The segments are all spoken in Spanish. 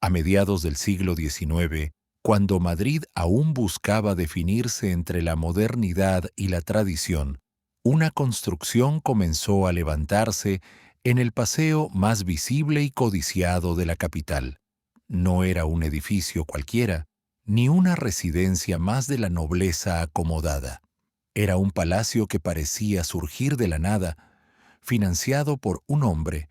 A mediados del siglo XIX, cuando Madrid aún buscaba definirse entre la modernidad y la tradición, una construcción comenzó a levantarse en el paseo más visible y codiciado de la capital. No era un edificio cualquiera, ni una residencia más de la nobleza acomodada. Era un palacio que parecía surgir de la nada, financiado por un hombre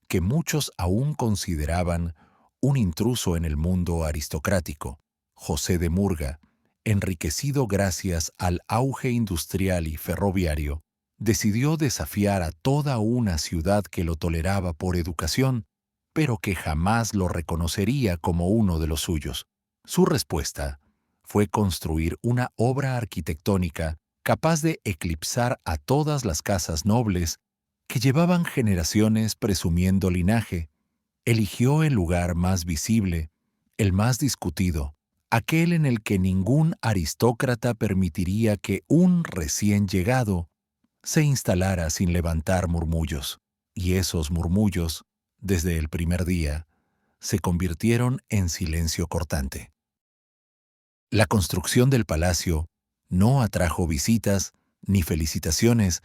que muchos aún consideraban un intruso en el mundo aristocrático, José de Murga, enriquecido gracias al auge industrial y ferroviario, decidió desafiar a toda una ciudad que lo toleraba por educación, pero que jamás lo reconocería como uno de los suyos. Su respuesta fue construir una obra arquitectónica capaz de eclipsar a todas las casas nobles que llevaban generaciones presumiendo linaje. Eligió el lugar más visible, el más discutido, aquel en el que ningún aristócrata permitiría que un recién llegado se instalara sin levantar murmullos. Y esos murmullos, desde el primer día, se convirtieron en silencio cortante. La construcción del palacio no atrajo visitas, ni felicitaciones,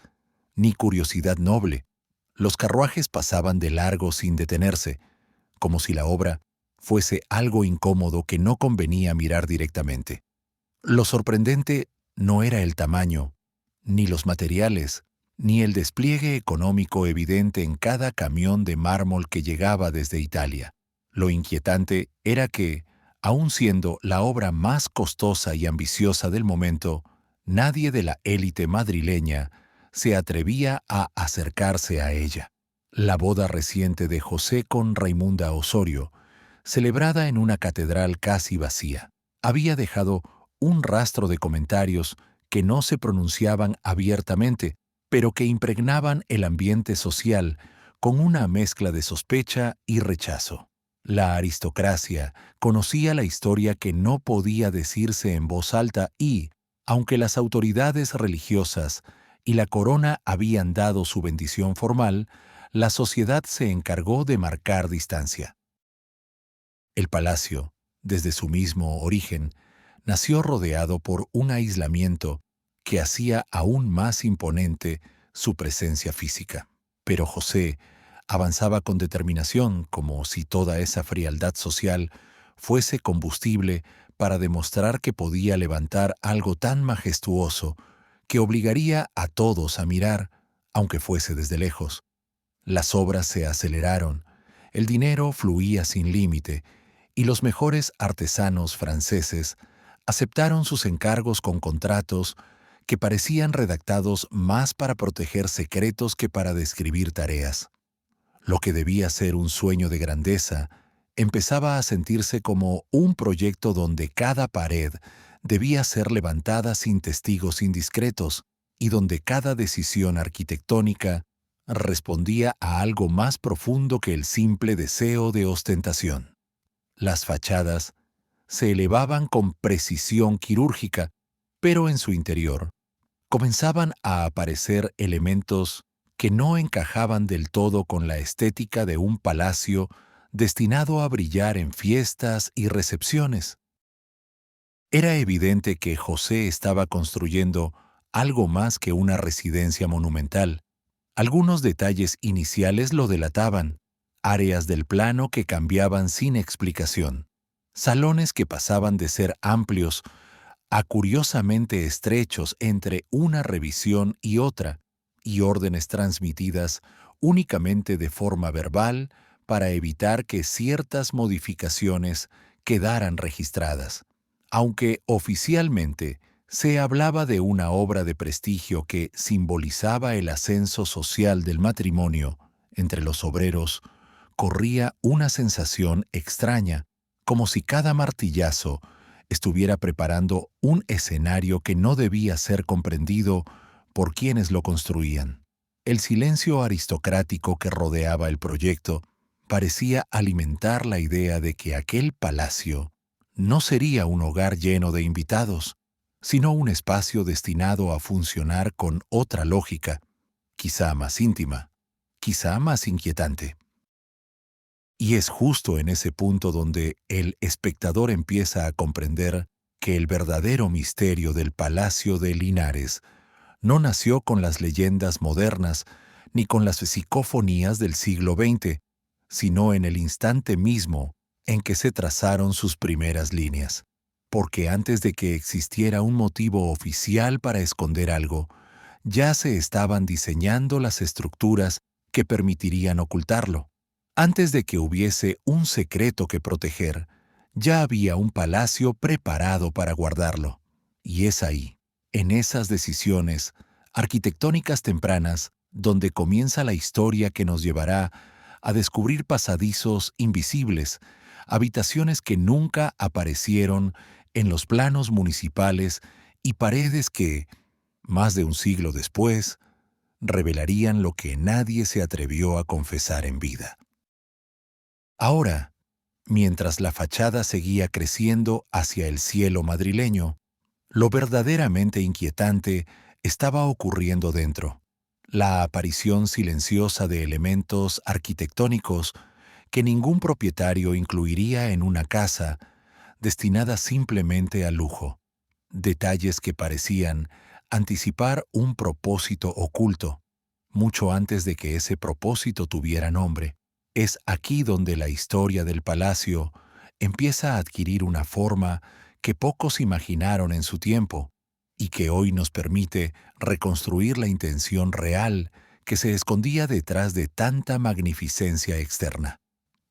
ni curiosidad noble. Los carruajes pasaban de largo sin detenerse, como si la obra fuese algo incómodo que no convenía mirar directamente. Lo sorprendente no era el tamaño, ni los materiales, ni el despliegue económico evidente en cada camión de mármol que llegaba desde Italia. Lo inquietante era que, aun siendo la obra más costosa y ambiciosa del momento, nadie de la élite madrileña se atrevía a acercarse a ella. La boda reciente de José con Raimunda Osorio, celebrada en una catedral casi vacía, había dejado un rastro de comentarios que no se pronunciaban abiertamente, pero que impregnaban el ambiente social con una mezcla de sospecha y rechazo. La aristocracia conocía la historia que no podía decirse en voz alta y, aunque las autoridades religiosas y la corona habían dado su bendición formal, la sociedad se encargó de marcar distancia. El palacio, desde su mismo origen, nació rodeado por un aislamiento que hacía aún más imponente su presencia física. Pero José avanzaba con determinación, como si toda esa frialdad social fuese combustible para demostrar que podía levantar algo tan majestuoso que obligaría a todos a mirar, aunque fuese desde lejos. Las obras se aceleraron, el dinero fluía sin límite, y los mejores artesanos franceses aceptaron sus encargos con contratos que parecían redactados más para proteger secretos que para describir tareas. Lo que debía ser un sueño de grandeza empezaba a sentirse como un proyecto donde cada pared debía ser levantada sin testigos indiscretos y donde cada decisión arquitectónica respondía a algo más profundo que el simple deseo de ostentación. Las fachadas se elevaban con precisión quirúrgica, pero en su interior comenzaban a aparecer elementos que no encajaban del todo con la estética de un palacio destinado a brillar en fiestas y recepciones. Era evidente que José estaba construyendo algo más que una residencia monumental. Algunos detalles iniciales lo delataban: áreas del plano que cambiaban sin explicación, salones que pasaban de ser amplios a curiosamente estrechos entre una revisión y otra, y órdenes transmitidas únicamente de forma verbal para evitar que ciertas modificaciones quedaran registradas. Aunque oficialmente se hablaba de una obra de prestigio que simbolizaba el ascenso social del matrimonio entre los obreros, corría una sensación extraña, como si cada martillazo estuviera preparando un escenario que no debía ser comprendido por quienes lo construían. El silencio aristocrático que rodeaba el proyecto parecía alimentar la idea de que aquel palacio no sería un hogar lleno de invitados, sino un espacio destinado a funcionar con otra lógica, quizá más íntima, quizá más inquietante. Y es justo en ese punto donde el espectador empieza a comprender que el verdadero misterio del Palacio de Linares no nació con las leyendas modernas ni con las psicofonías del siglo XX, sino en el instante mismo en que se trazaron sus primeras líneas. Porque antes de que existiera un motivo oficial para esconder algo, ya se estaban diseñando las estructuras que permitirían ocultarlo. Antes de que hubiese un secreto que proteger, ya había un palacio preparado para guardarlo. Y es ahí, en esas decisiones arquitectónicas tempranas, donde comienza la historia que nos llevará a descubrir pasadizos invisibles, habitaciones que nunca aparecieron en los planos municipales y paredes que, más de un siglo después, revelarían lo que nadie se atrevió a confesar en vida. Ahora, mientras la fachada seguía creciendo hacia el cielo madrileño, lo verdaderamente inquietante estaba ocurriendo dentro: la aparición silenciosa de elementos arquitectónicos que ningún propietario incluiría en una casa destinada simplemente al lujo. Detalles que parecían anticipar un propósito oculto, mucho antes de que ese propósito tuviera nombre. Es aquí donde la historia del palacio empieza a adquirir una forma que pocos imaginaron en su tiempo y que hoy nos permite reconstruir la intención real que se escondía detrás de tanta magnificencia externa.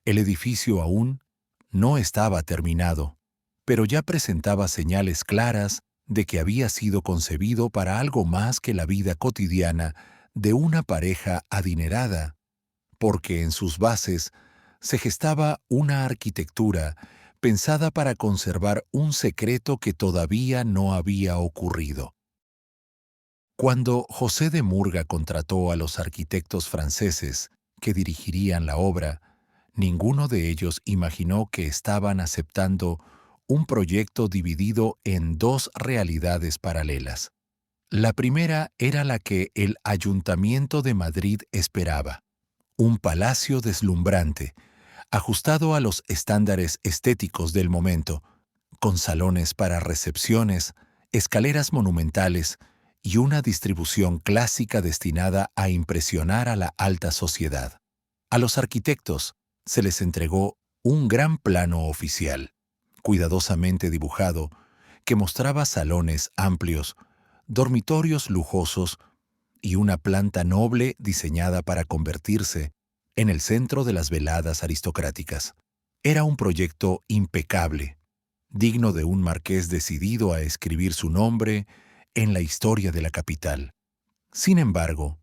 El edificio aún no estaba terminado, pero ya presentaba señales claras de que había sido concebido para algo más que la vida cotidiana de una pareja adinerada, porque en sus bases se gestaba una arquitectura pensada para conservar un secreto que todavía no había ocurrido. Cuando José de Murga contrató a los arquitectos franceses que dirigirían la obra, ninguno de ellos imaginó que estaban aceptando un proyecto dividido en dos realidades paralelas. La primera era la que el Ayuntamiento de Madrid esperaba: un palacio deslumbrante, ajustado a los estándares estéticos del momento, con salones para recepciones, escaleras monumentales y una distribución clásica destinada a impresionar a la alta sociedad. A los arquitectos se les entregó un gran plano oficial, cuidadosamente dibujado, que mostraba salones amplios, dormitorios lujosos y una planta noble diseñada para convertirse en el centro de las veladas aristocráticas. Era un proyecto impecable, digno de un marqués decidido a escribir su nombre en la historia de la capital. Sin embargo,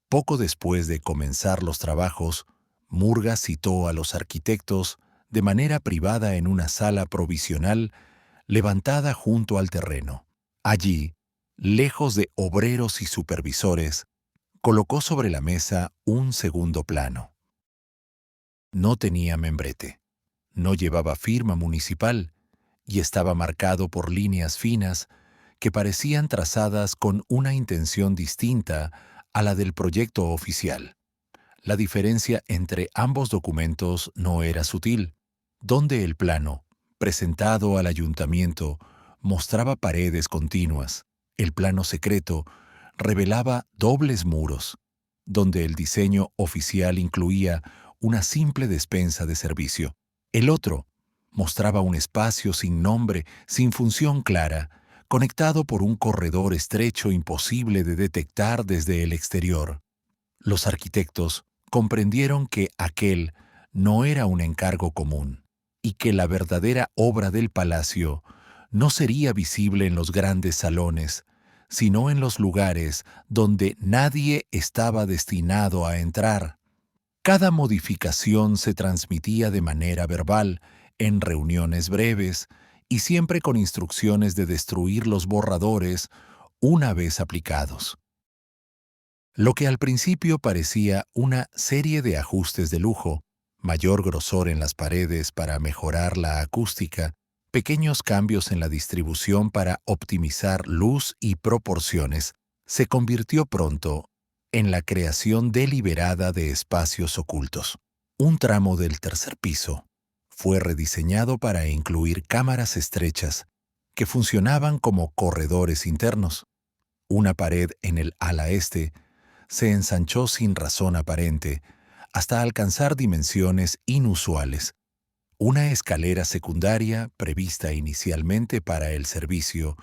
poco después de comenzar los trabajos, Murga citó a los arquitectos de manera privada en una sala provisional levantada junto al terreno. Allí, lejos de obreros y supervisores, colocó sobre la mesa un segundo plano. No tenía membrete, no llevaba firma municipal y estaba marcado por líneas finas que parecían trazadas con una intención distinta a la del proyecto oficial. La diferencia entre ambos documentos no era sutil. Donde el plano, presentado al ayuntamiento, mostraba paredes continuas, el plano secreto revelaba dobles muros, donde el diseño oficial incluía una simple despensa de servicio. El otro mostraba un espacio sin nombre, sin función clara, conectado por un corredor estrecho imposible de detectar desde el exterior. Los arquitectos comprendieron que aquel no era un encargo común y que la verdadera obra del palacio no sería visible en los grandes salones, sino en los lugares donde nadie estaba destinado a entrar. Cada modificación se transmitía de manera verbal, en reuniones breves, y siempre con instrucciones de destruir los borradores una vez aplicados. Lo que al principio parecía una serie de ajustes de lujo, mayor grosor en las paredes para mejorar la acústica, pequeños cambios en la distribución para optimizar luz y proporciones, se convirtió pronto en la creación deliberada de espacios ocultos. Un tramo del tercer piso fue rediseñado para incluir cámaras estrechas que funcionaban como corredores internos. Una pared en el ala este se ensanchó sin razón aparente hasta alcanzar dimensiones inusuales. Una escalera secundaria, prevista inicialmente para el servicio,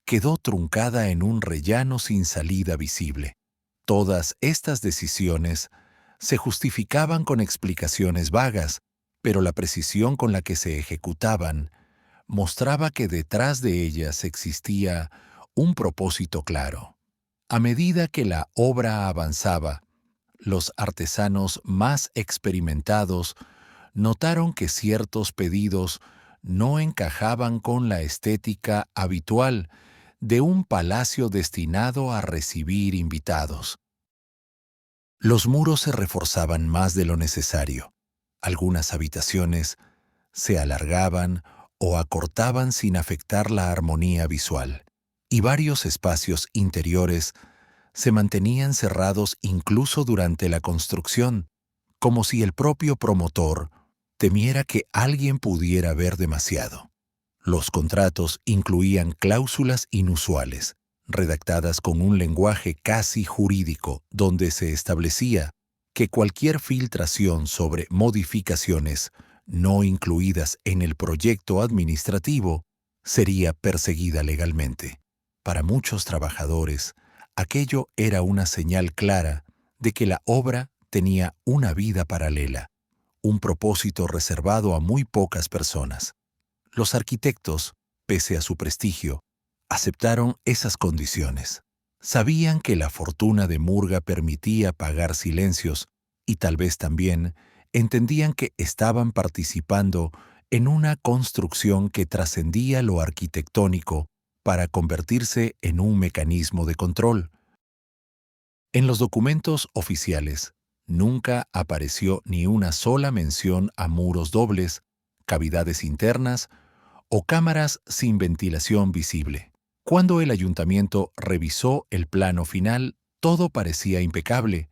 quedó truncada en un rellano sin salida visible. Todas estas decisiones se justificaban con explicaciones vagas, pero la precisión con la que se ejecutaban mostraba que detrás de ellas existía un propósito claro. A medida que la obra avanzaba, los artesanos más experimentados notaron que ciertos pedidos no encajaban con la estética habitual de un palacio destinado a recibir invitados. Los muros se reforzaban más de lo necesario. Algunas habitaciones se alargaban o acortaban sin afectar la armonía visual, y varios espacios interiores se mantenían cerrados incluso durante la construcción, como si el propio promotor temiera que alguien pudiera ver demasiado. Los contratos incluían cláusulas inusuales, redactadas con un lenguaje casi jurídico, donde se establecía que cualquier filtración sobre modificaciones no incluidas en el proyecto administrativo sería perseguida legalmente. Para muchos trabajadores, aquello era una señal clara de que la obra tenía una vida paralela, un propósito reservado a muy pocas personas. Los arquitectos, pese a su prestigio, aceptaron esas condiciones. Sabían que la fortuna de Murga permitía pagar silencios y tal vez también entendían que estaban participando en una construcción que trascendía lo arquitectónico para convertirse en un mecanismo de control. En los documentos oficiales, nunca apareció ni una sola mención a muros dobles, cavidades internas o cámaras sin ventilación visible. Cuando el ayuntamiento revisó el plano final, todo parecía impecable,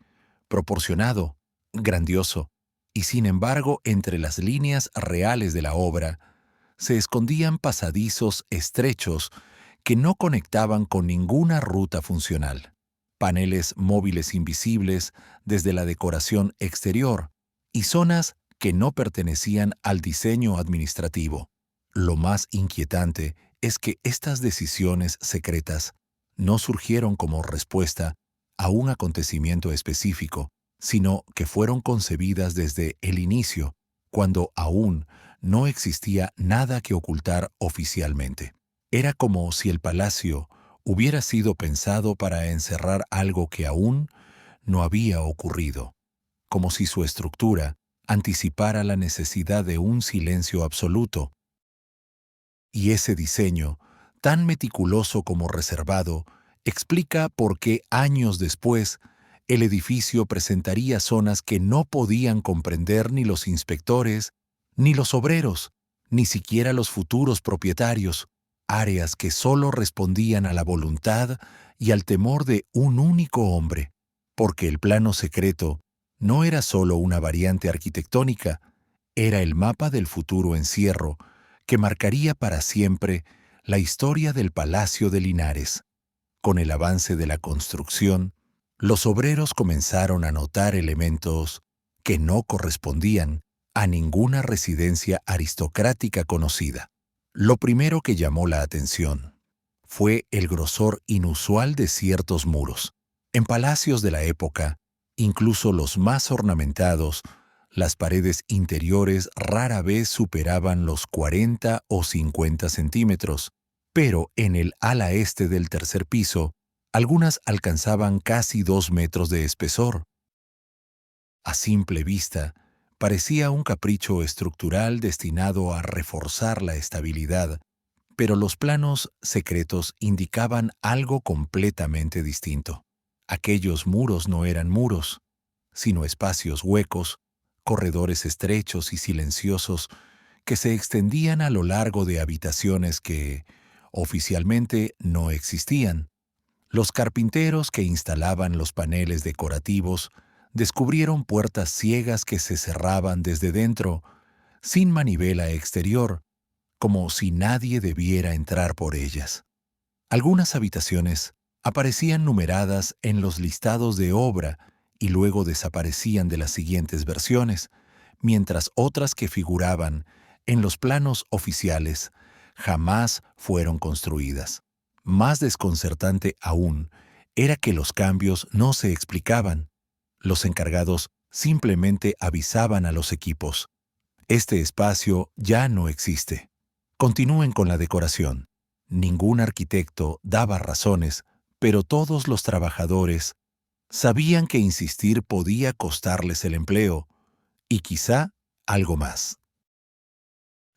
proporcionado, grandioso, y sin embargo, entre las líneas reales de la obra, se escondían pasadizos estrechos que no conectaban con ninguna ruta funcional, paneles móviles invisibles desde la decoración exterior y zonas que no pertenecían al diseño administrativo. Lo más inquietante es que estas decisiones secretas no surgieron como respuesta a un acontecimiento específico, sino que fueron concebidas desde el inicio, cuando aún no existía nada que ocultar oficialmente. Era como si el palacio hubiera sido pensado para encerrar algo que aún no había ocurrido, como si su estructura anticipara la necesidad de un silencio absoluto. Y ese diseño, tan meticuloso como reservado, explica por qué años después el edificio presentaría zonas que no podían comprender ni los inspectores, ni los obreros, ni siquiera los futuros propietarios, áreas que solo respondían a la voluntad y al temor de un único hombre, porque el plano secreto no era solo una variante arquitectónica, era el mapa del futuro encierro que marcaría para siempre la historia del Palacio de Linares. Con el avance de la construcción, los obreros comenzaron a notar elementos que no correspondían a ninguna residencia aristocrática conocida. Lo primero que llamó la atención fue el grosor inusual de ciertos muros. En palacios de la época, incluso los más ornamentados, las paredes interiores rara vez superaban los 40 o 50 centímetros, pero en el ala este del tercer piso, algunas alcanzaban casi 2 metros de espesor. A simple vista, parecía un capricho estructural destinado a reforzar la estabilidad, pero los planos secretos indicaban algo completamente distinto. Aquellos muros no eran muros, sino espacios huecos, corredores estrechos y silenciosos que se extendían a lo largo de habitaciones que, oficialmente, no existían. Los carpinteros que instalaban los paneles decorativos descubrieron puertas ciegas que se cerraban desde dentro, sin manivela exterior, como si nadie debiera entrar por ellas. Algunas habitaciones aparecían numeradas en los listados de obra y luego desaparecían de las siguientes versiones, mientras otras que figuraban en los planos oficiales jamás fueron construidas. Más desconcertante aún era que los cambios no se explicaban. Los encargados simplemente avisaban a los equipos: este espacio ya no existe. Continúen con la decoración. Ningún arquitecto daba razones, pero todos los trabajadores sabían que insistir podía costarles el empleo y quizá algo más.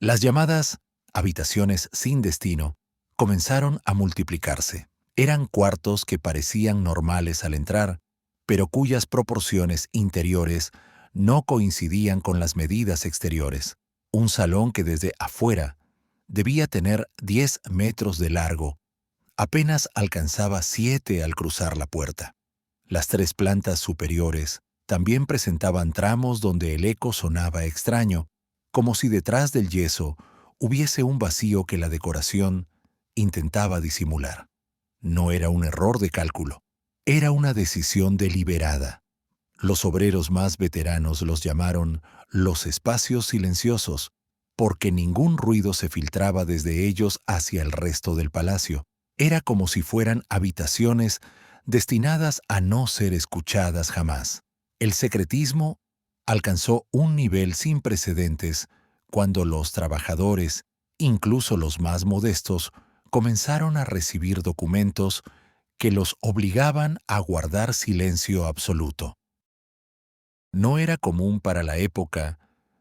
Las llamadas habitaciones sin destino comenzaron a multiplicarse. Eran cuartos que parecían normales al entrar, pero cuyas proporciones interiores no coincidían con las medidas exteriores. Un salón que desde afuera debía tener 10 metros de largo, apenas alcanzaba 7 al cruzar la puerta. Las 3 plantas superiores también presentaban tramos donde el eco sonaba extraño, como si detrás del yeso hubiese un vacío que la decoración intentaba disimular. No era un error de cálculo, era una decisión deliberada. Los obreros más veteranos los llamaron los espacios silenciosos, porque ningún ruido se filtraba desde ellos hacia el resto del palacio. Era como si fueran habitaciones destinadas a no ser escuchadas jamás. El secretismo alcanzó un nivel sin precedentes cuando los trabajadores, incluso los más modestos, comenzaron a recibir documentos que los obligaban a guardar silencio absoluto. No era común para la época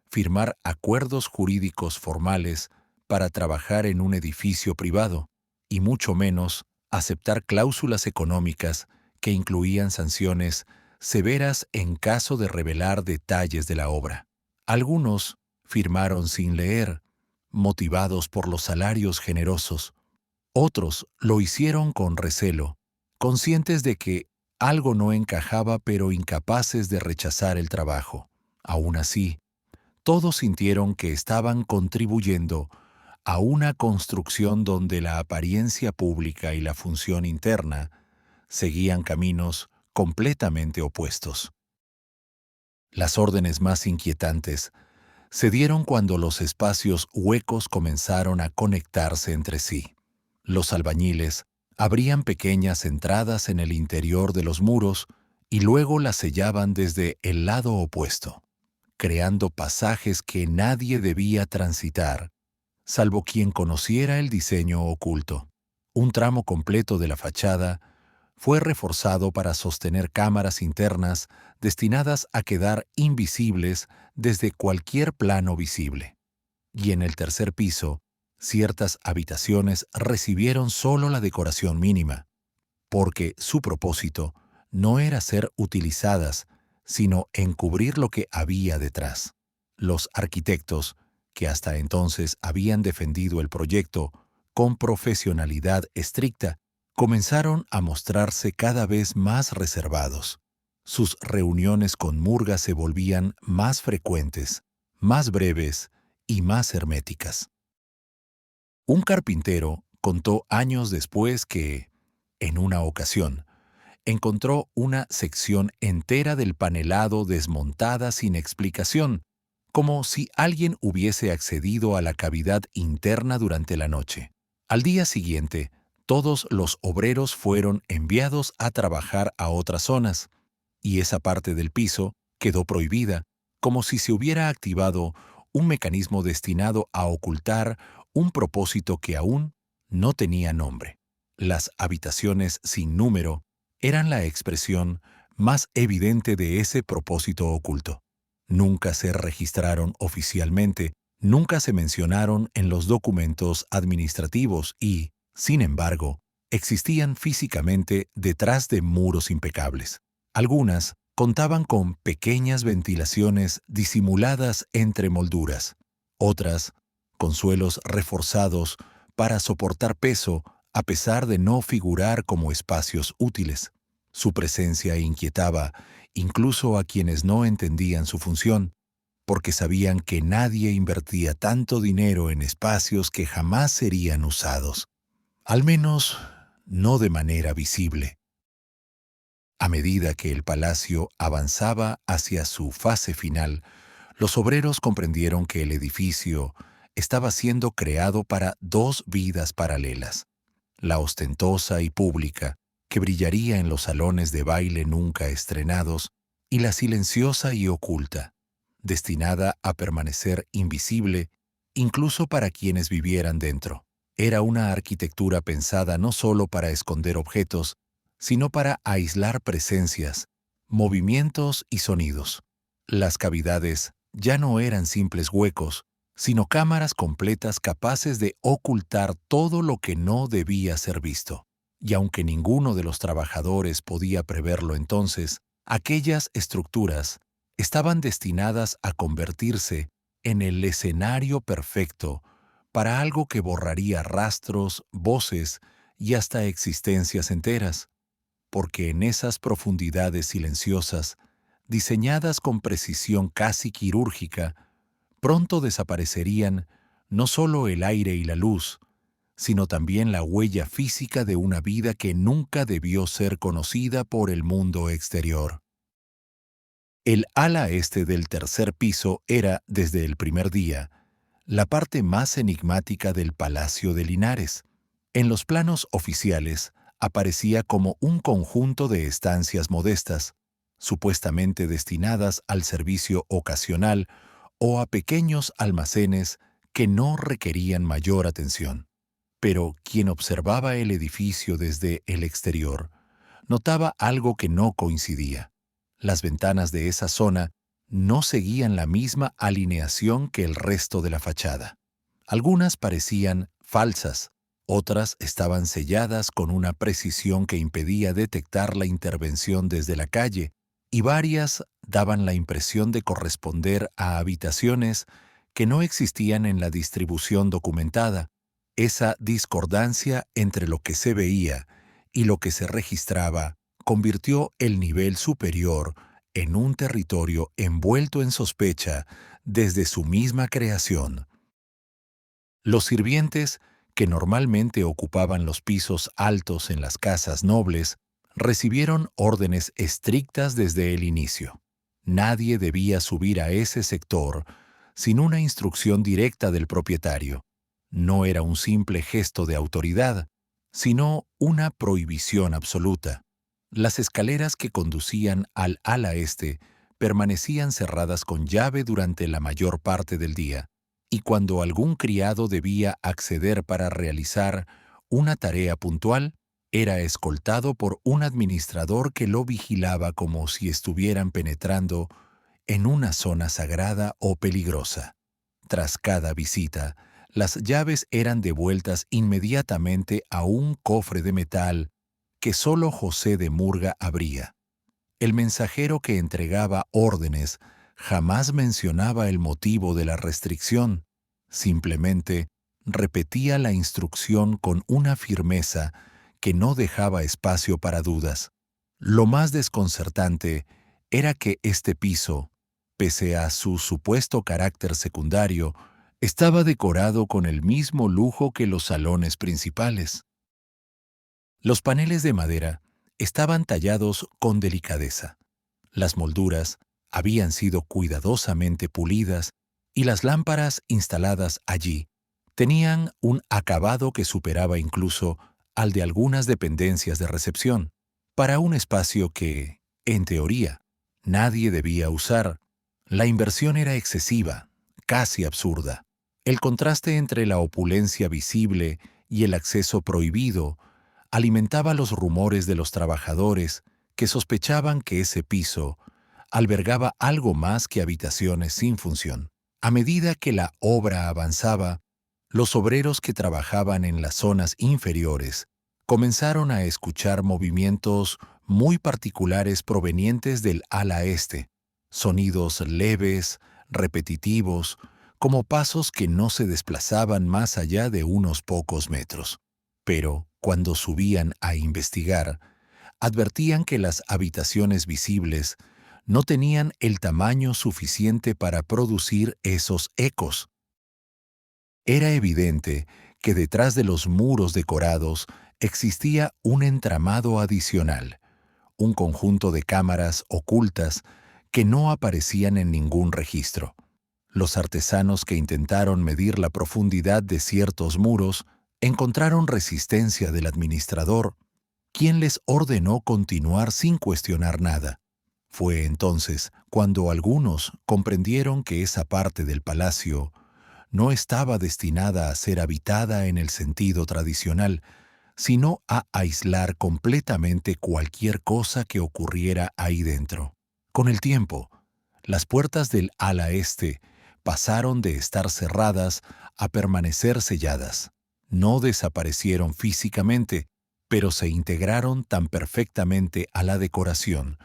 firmar acuerdos jurídicos formales para trabajar en un edificio privado, y mucho menos aceptar cláusulas económicas que incluían sanciones severas en caso de revelar detalles de la obra. Algunos firmaron sin leer, motivados por los salarios generosos. Otros lo hicieron con recelo, conscientes de que algo no encajaba pero incapaces de rechazar el trabajo. Aún así, todos sintieron que estaban contribuyendo a una construcción donde la apariencia pública y la función interna seguían caminos completamente opuestos. Las órdenes más inquietantes se dieron cuando los espacios huecos comenzaron a conectarse entre sí. Los albañiles abrían pequeñas entradas en el interior de los muros y luego las sellaban desde el lado opuesto, creando pasajes que nadie debía transitar, salvo quien conociera el diseño oculto. Un tramo completo de la fachada fue reforzado para sostener cámaras internas destinadas a quedar invisibles desde cualquier plano visible. Y en el tercer piso, ciertas habitaciones recibieron solo la decoración mínima, porque su propósito no era ser utilizadas, sino encubrir lo que había detrás. Los arquitectos, que hasta entonces habían defendido el proyecto con profesionalidad estricta, comenzaron a mostrarse cada vez más reservados. Sus reuniones con Murga se volvían más frecuentes, más breves y más herméticas. Un carpintero contó años después que, en una ocasión, encontró una sección entera del panelado desmontada sin explicación, como si alguien hubiese accedido a la cavidad interna durante la noche. Al día siguiente, todos los obreros fueron enviados a trabajar a otras zonas, y esa parte del piso quedó prohibida, como si se hubiera activado un mecanismo destinado a ocultar un propósito que aún no tenía nombre. Las habitaciones sin número eran la expresión más evidente de ese propósito oculto. Nunca se registraron oficialmente, nunca se mencionaron en los documentos administrativos y, sin embargo, existían físicamente detrás de muros impecables. Algunas contaban con pequeñas ventilaciones disimuladas entre molduras, otras con suelos reforzados para soportar peso a pesar de no figurar como espacios útiles. Su presencia inquietaba incluso a quienes no entendían su función, porque sabían que nadie invertía tanto dinero en espacios que jamás serían usados, al menos no de manera visible. A medida que el palacio avanzaba hacia su fase final, los obreros comprendieron que el edificio estaba siendo creado para dos vidas paralelas: la ostentosa y pública, que brillaría en los salones de baile nunca estrenados, y la silenciosa y oculta, destinada a permanecer invisible incluso para quienes vivieran dentro. Era una arquitectura pensada no solo para esconder objetos, sino para aislar presencias, movimientos y sonidos. Las cavidades ya no eran simples huecos, sino cámaras completas capaces de ocultar todo lo que no debía ser visto. Y aunque ninguno de los trabajadores podía preverlo entonces, aquellas estructuras estaban destinadas a convertirse en el escenario perfecto para algo que borraría rastros, voces y hasta existencias enteras, porque en esas profundidades silenciosas, diseñadas con precisión casi quirúrgica, pronto desaparecerían no solo el aire y la luz, sino también la huella física de una vida que nunca debió ser conocida por el mundo exterior. El ala este del tercer piso era, desde el primer día, la parte más enigmática del Palacio de Linares. En los planos oficiales aparecía como un conjunto de estancias modestas, supuestamente destinadas al servicio ocasional o a pequeños almacenes que no requerían mayor atención. Pero quien observaba el edificio desde el exterior notaba algo que no coincidía. Las ventanas de esa zona no seguían la misma alineación que el resto de la fachada. Algunas parecían falsas, otras estaban selladas con una precisión que impedía detectar la intervención desde la calle, y varias daban la impresión de corresponder a habitaciones que no existían en la distribución documentada. Esa discordancia entre lo que se veía y lo que se registraba convirtió el nivel superior en un territorio envuelto en sospecha desde su misma creación. Los sirvientes, que normalmente ocupaban los pisos altos en las casas nobles, recibieron órdenes estrictas desde el inicio. Nadie debía subir a ese sector sin una instrucción directa del propietario. No era un simple gesto de autoridad, sino una prohibición absoluta. Las escaleras que conducían al ala este permanecían cerradas con llave durante la mayor parte del día, y cuando algún criado debía acceder para realizar una tarea puntual, era escoltado por un administrador que lo vigilaba como si estuvieran penetrando en una zona sagrada o peligrosa. Tras cada visita, las llaves eran devueltas inmediatamente a un cofre de metal que solo José de Murga abría. El mensajero que entregaba órdenes jamás mencionaba el motivo de la restricción, simplemente repetía la instrucción con una firmeza que no dejaba espacio para dudas. Lo más desconcertante era que este piso, pese a su supuesto carácter secundario, estaba decorado con el mismo lujo que los salones principales. Los paneles de madera estaban tallados con delicadeza. Las molduras habían sido cuidadosamente pulidas y las lámparas instaladas allí tenían un acabado que superaba incluso al de algunas dependencias de recepción. Para un espacio que, en teoría, nadie debía usar, la inversión era excesiva, casi absurda. El contraste entre la opulencia visible y el acceso prohibido alimentaba los rumores de los trabajadores que sospechaban que ese piso albergaba algo más que habitaciones sin función. A medida que la obra avanzaba, los obreros que trabajaban en las zonas inferiores comenzaron a escuchar movimientos muy particulares provenientes del ala este, sonidos leves, repetitivos, como pasos que no se desplazaban más allá de unos pocos metros. Pero, cuando subían a investigar, advertían que las habitaciones visibles no tenían el tamaño suficiente para producir esos ecos. Era evidente que detrás de los muros decorados existía un entramado adicional, un conjunto de cámaras ocultas que no aparecían en ningún registro. Los artesanos que intentaron medir la profundidad de ciertos muros encontraron resistencia del administrador, quien les ordenó continuar sin cuestionar nada. Fue entonces cuando algunos comprendieron que esa parte del palacio no estaba destinada a ser habitada en el sentido tradicional, sino a aislar completamente cualquier cosa que ocurriera ahí dentro. Con el tiempo, las puertas del ala este pasaron de estar cerradas a permanecer selladas. No desaparecieron físicamente, pero se integraron tan perfectamente a la decoración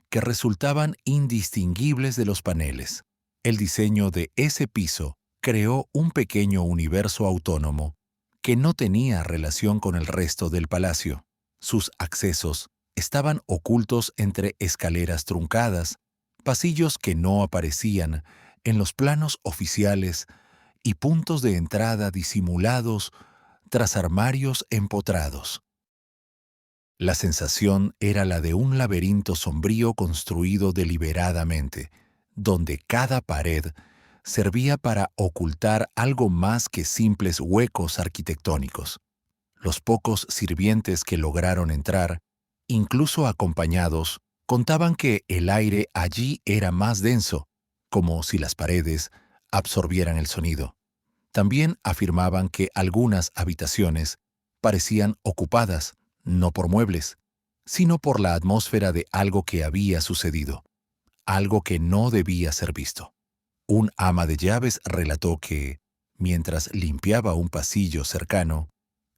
que resultaban indistinguibles de los paneles. El diseño de ese piso creó un pequeño universo autónomo que no tenía relación con el resto del palacio. Sus accesos estaban ocultos entre escaleras truncadas, pasillos que no aparecían en los planos oficiales y puntos de entrada disimulados tras armarios empotrados. La sensación era la de un laberinto sombrío construido deliberadamente, donde cada pared servía para ocultar algo más que simples huecos arquitectónicos. Los pocos sirvientes que lograron entrar, incluso acompañados, contaban que el aire allí era más denso, como si las paredes absorbieran el sonido. También afirmaban que algunas habitaciones parecían ocupadas, no por muebles, sino por la atmósfera de algo que había sucedido, algo que no debía ser visto. Un ama de llaves relató que, mientras limpiaba un pasillo cercano,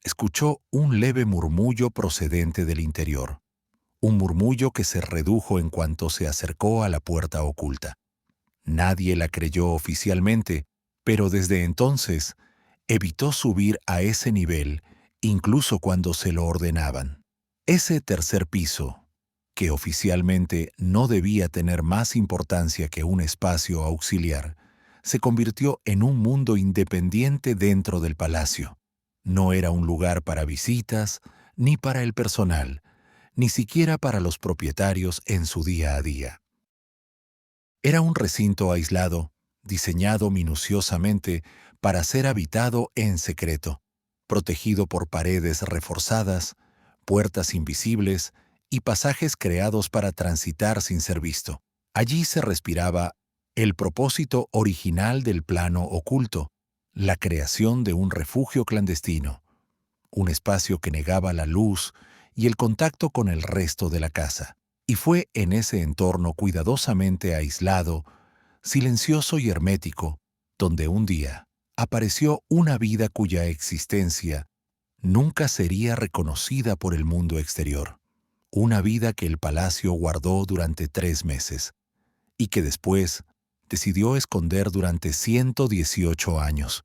escuchó un leve murmullo procedente del interior, un murmullo que se redujo en cuanto se acercó a la puerta oculta. Nadie la creyó oficialmente, pero desde entonces evitó subir a ese nivel, incluso cuando se lo ordenaban. Ese tercer piso, que oficialmente no debía tener más importancia que un espacio auxiliar, se convirtió en un mundo independiente dentro del palacio. No era un lugar para visitas, ni para el personal, ni siquiera para los propietarios en su día a día. Era un recinto aislado, diseñado minuciosamente para ser habitado en secreto, protegido por paredes reforzadas, puertas invisibles y pasajes creados para transitar sin ser visto. Allí se respiraba el propósito original del plano oculto, la creación de un refugio clandestino, un espacio que negaba la luz y el contacto con el resto de la casa. Y fue en ese entorno cuidadosamente aislado, silencioso y hermético, donde un día apareció una vida cuya existencia nunca sería reconocida por el mundo exterior. Una vida que el palacio guardó durante 3 meses y que después decidió esconder durante 118 años.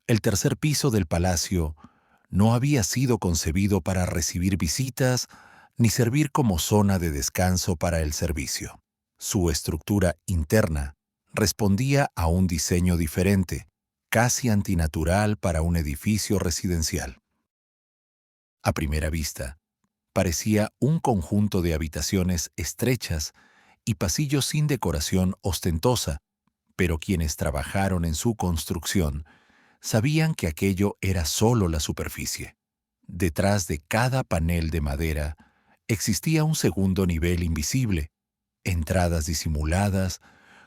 El tercer piso del palacio no había sido concebido para recibir visitas ni servir como zona de descanso para el servicio. Su estructura interna respondía a un diseño diferente, casi antinatural para un edificio residencial. A primera vista, parecía un conjunto de habitaciones estrechas y pasillos sin decoración ostentosa, pero quienes trabajaron en su construcción sabían que aquello era solo la superficie. Detrás de cada panel de madera existía un segundo nivel invisible, entradas disimuladas,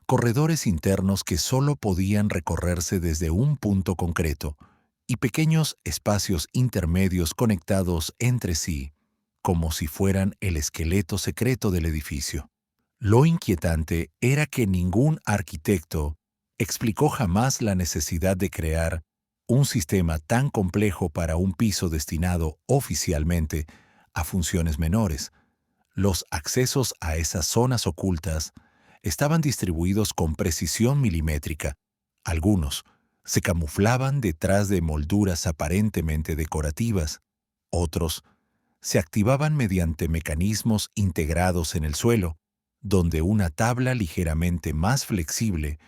corredores internos que solo podían recorrerse desde un punto concreto, y pequeños espacios intermedios conectados entre sí, como si fueran el esqueleto secreto del edificio. Lo inquietante era que ningún arquitecto explicó jamás la necesidad de crear un sistema tan complejo para un piso destinado oficialmente a funciones menores. Los accesos a esas zonas ocultas estaban distribuidos con precisión milimétrica. Algunos se camuflaban detrás de molduras aparentemente decorativas. Otros se activaban mediante mecanismos integrados en el suelo, donde una tabla ligeramente más flexible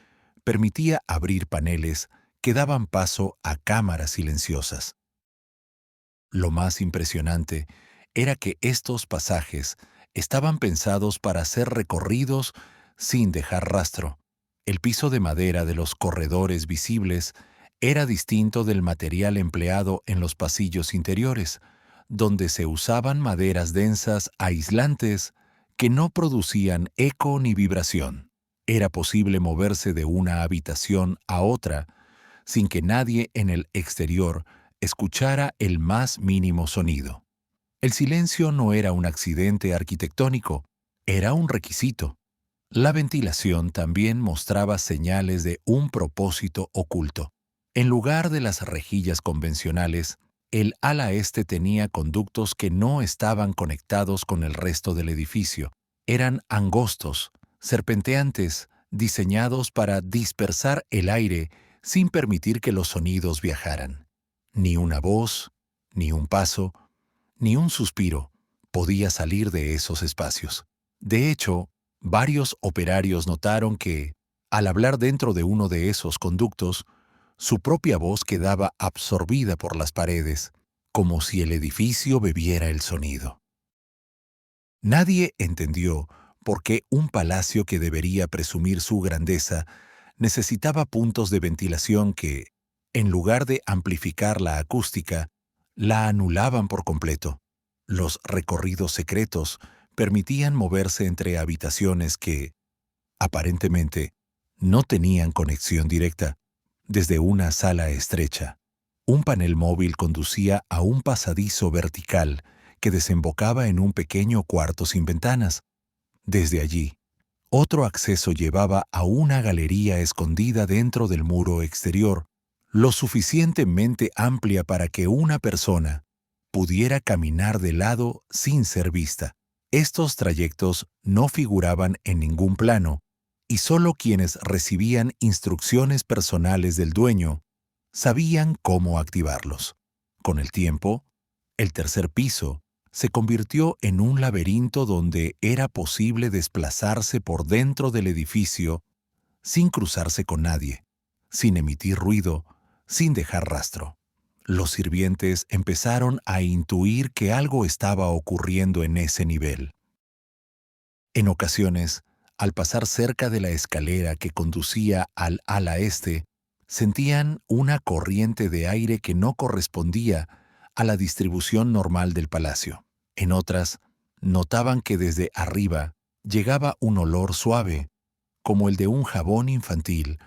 permitía abrir paneles que daban paso a cámaras silenciosas. Lo más impresionante era que estos pasajes estaban pensados para ser recorridos sin dejar rastro. El piso de madera de los corredores visibles era distinto del material empleado en los pasillos interiores, donde se usaban maderas densas aislantes que no producían eco ni vibración. Era posible moverse de una habitación a otra sin que nadie en el exterior escuchara el más mínimo sonido. El silencio no era un accidente arquitectónico, era un requisito. La ventilación también mostraba señales de un propósito oculto. En lugar de las rejillas convencionales, el ala este tenía conductos que no estaban conectados con el resto del edificio. Eran angostos, serpenteantes, diseñados para dispersar el aire sin permitir que los sonidos viajaran. Ni una voz, ni un paso, ni un suspiro podía salir de esos espacios. De hecho, varios operarios notaron que, al hablar dentro de uno de esos conductos, su propia voz quedaba absorbida por las paredes, como si el edificio bebiera el sonido. Nadie entendió por qué un palacio que debería presumir su grandeza necesitaba puntos de ventilación que, en lugar de amplificar la acústica, la anulaban por completo. Los recorridos secretos permitían moverse entre habitaciones que, aparentemente, no tenían conexión directa. Desde una sala estrecha, un panel móvil conducía a un pasadizo vertical que desembocaba en un pequeño cuarto sin ventanas. Desde allí, otro acceso llevaba a una galería escondida dentro del muro exterior, lo suficientemente amplia para que una persona pudiera caminar de lado sin ser vista. Estos trayectos no figuraban en ningún plano, y solo quienes recibían instrucciones personales del dueño sabían cómo activarlos. Con el tiempo, el tercer piso se convirtió en un laberinto donde era posible desplazarse por dentro del edificio sin cruzarse con nadie, sin emitir ruido, sin dejar rastro. Los sirvientes empezaron a intuir que algo estaba ocurriendo en ese nivel. En ocasiones, al pasar cerca de la escalera que conducía al ala este, sentían una corriente de aire que no correspondía a la distribución normal del palacio. En otras, notaban que desde arriba llegaba un olor suave, como el de un jabón infantil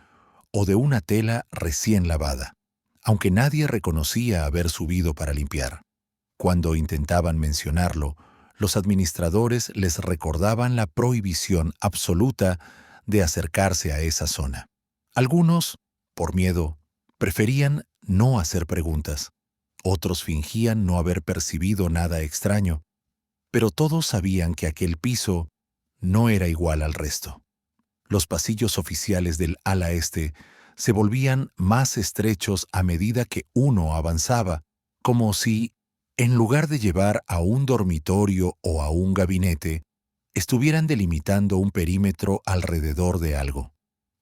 o de una tela recién lavada, aunque nadie reconocía haber subido para limpiar. Cuando intentaban mencionarlo, los administradores les recordaban la prohibición absoluta de acercarse a esa zona. Algunos, por miedo, preferían no hacer preguntas. Otros fingían no haber percibido nada extraño, pero todos sabían que aquel piso no era igual al resto. Los pasillos oficiales del ala este se volvían más estrechos a medida que uno avanzaba, como si, en lugar de llevar a un dormitorio o a un gabinete, estuvieran delimitando un perímetro alrededor de algo.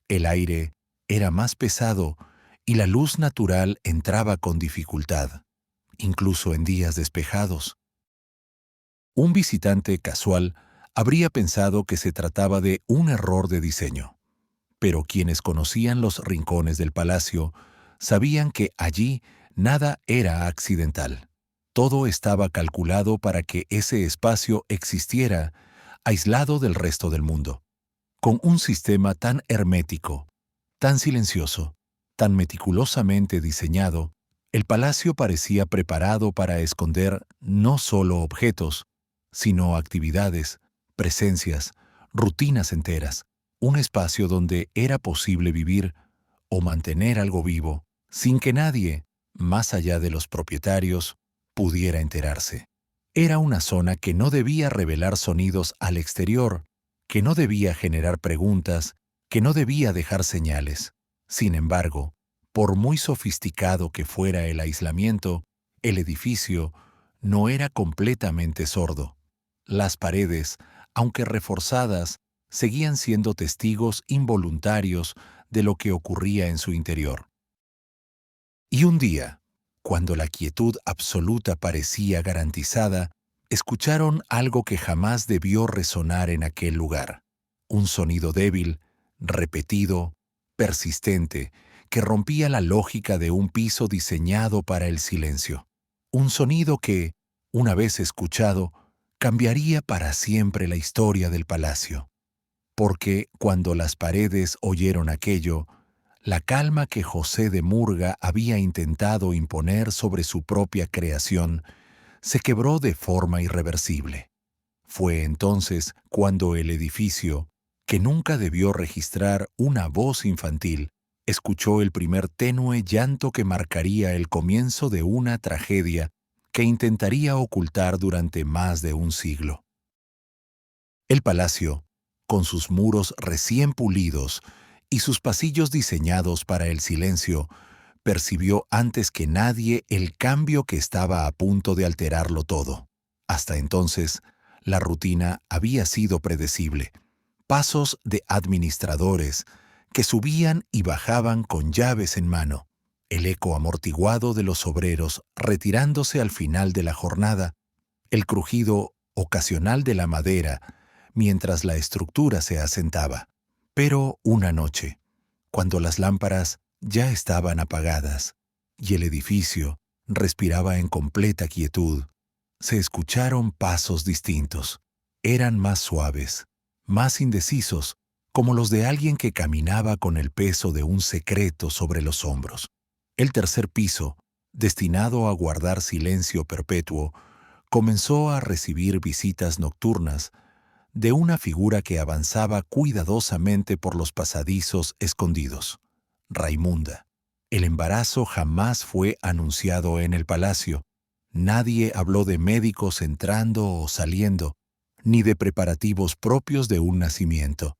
El aire era más pesado y la luz natural entraba con dificultad, incluso en días despejados. Un visitante casual habría pensado que se trataba de un error de diseño, pero quienes conocían los rincones del palacio sabían que allí nada era accidental. Todo estaba calculado para que ese espacio existiera aislado del resto del mundo. Con un sistema tan hermético, tan silencioso, tan meticulosamente diseñado, el palacio parecía preparado para esconder no solo objetos, sino actividades, presencias, rutinas enteras, un espacio donde era posible vivir o mantener algo vivo sin que nadie, más allá de los propietarios, pudiera enterarse. Era una zona que no debía revelar sonidos al exterior, que no debía generar preguntas, que no debía dejar señales. Sin embargo, por muy sofisticado que fuera el aislamiento, el edificio no era completamente sordo. Las paredes, aunque reforzadas, seguían siendo testigos involuntarios de lo que ocurría en su interior. Y un día, cuando la quietud absoluta parecía garantizada, escucharon algo que jamás debió resonar en aquel lugar. Un sonido débil, repetido, persistente, que rompía la lógica de un piso diseñado para el silencio. Un sonido que, una vez escuchado, cambiaría para siempre la historia del palacio. Porque cuando las paredes oyeron aquello, la calma que José de Murga había intentado imponer sobre su propia creación se quebró de forma irreversible. Fue entonces cuando el edificio, que nunca debió registrar una voz infantil, escuchó el primer tenue llanto que marcaría el comienzo de una tragedia que intentaría ocultar durante más de un siglo. El palacio, con sus muros recién pulidos y sus pasillos diseñados para el silencio, percibió antes que nadie el cambio que estaba a punto de alterarlo todo. Hasta entonces, la rutina había sido predecible. Pasos de administradores que subían y bajaban con llaves en mano, el eco amortiguado de los obreros retirándose al final de la jornada, el crujido ocasional de la madera mientras la estructura se asentaba. Pero una noche, cuando las lámparas ya estaban apagadas y el edificio respiraba en completa quietud, se escucharon pasos distintos. Eran más suaves, más indecisos, como los de alguien que caminaba con el peso de un secreto sobre los hombros. El tercer piso, destinado a guardar silencio perpetuo, comenzó a recibir visitas nocturnas de una figura que avanzaba cuidadosamente por los pasadizos escondidos. Raimunda. El embarazo jamás fue anunciado en el palacio. Nadie habló de médicos entrando o saliendo, ni de preparativos propios de un nacimiento.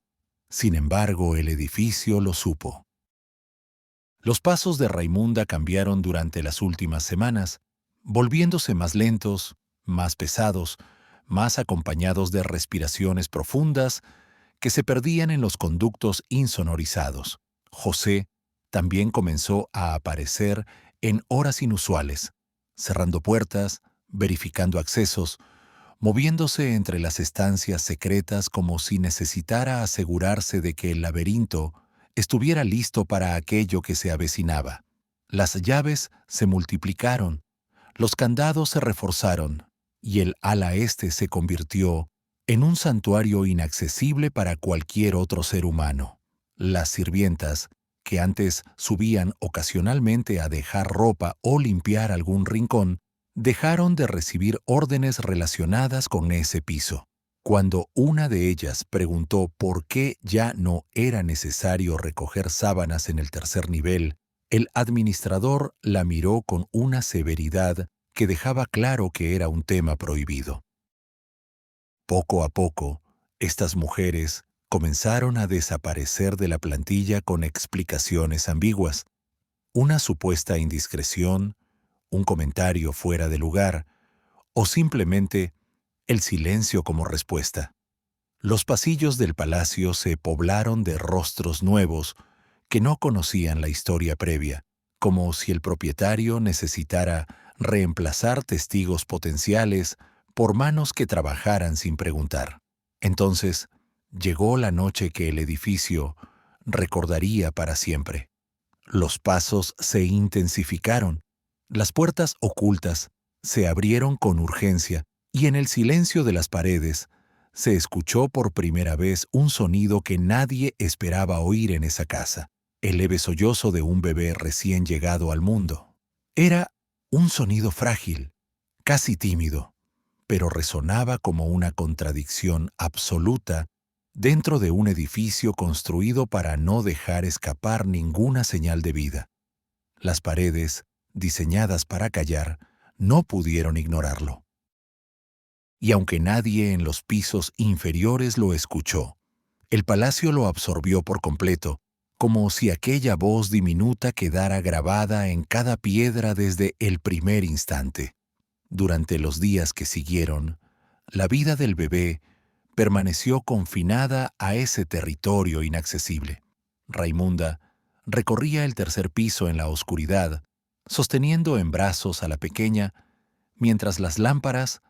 Sin embargo, el edificio lo supo. Los pasos de Raimunda cambiaron durante las últimas semanas, volviéndose más lentos, más pesados, más acompañados de respiraciones profundas que se perdían en los conductos insonorizados. José también comenzó a aparecer en horas inusuales, cerrando puertas, verificando accesos, moviéndose entre las estancias secretas como si necesitara asegurarse de que el laberinto estuviera listo para aquello que se avecinaba. Las llaves se multiplicaron, los candados se reforzaron, y el ala este se convirtió en un santuario inaccesible para cualquier otro ser humano. Las sirvientas, que antes subían ocasionalmente a dejar ropa o limpiar algún rincón, dejaron de recibir órdenes relacionadas con ese piso. Cuando una de ellas preguntó por qué ya no era necesario recoger sábanas en el tercer nivel, el administrador la miró con una severidad que dejaba claro que era un tema prohibido. Poco a poco, estas mujeres comenzaron a desaparecer de la plantilla con explicaciones ambiguas. Una supuesta indiscreción, un comentario fuera de lugar, o simplemente el silencio como respuesta. Los pasillos del palacio se poblaron de rostros nuevos que no conocían la historia previa, como si el propietario necesitara reemplazar testigos potenciales por manos que trabajaran sin preguntar. Entonces, llegó la noche que el edificio recordaría para siempre. Los pasos se intensificaron, las puertas ocultas se abrieron con urgencia y en el silencio de las paredes se escuchó por primera vez un sonido que nadie esperaba oír en esa casa, el leve sollozo de un bebé recién llegado al mundo. Era un sonido frágil, casi tímido, pero resonaba como una contradicción absoluta dentro de un edificio construido para no dejar escapar ninguna señal de vida. Las paredes, diseñadas para callar, no pudieron ignorarlo. Y aunque nadie en los pisos inferiores lo escuchó, el palacio lo absorbió por completo, como si aquella voz diminuta quedara grabada en cada piedra desde el primer instante. Durante los días que siguieron, la vida del bebé permaneció confinada a ese territorio inaccesible. Raimunda recorría el tercer piso en la oscuridad, sosteniendo en brazos a la pequeña, mientras las lámparas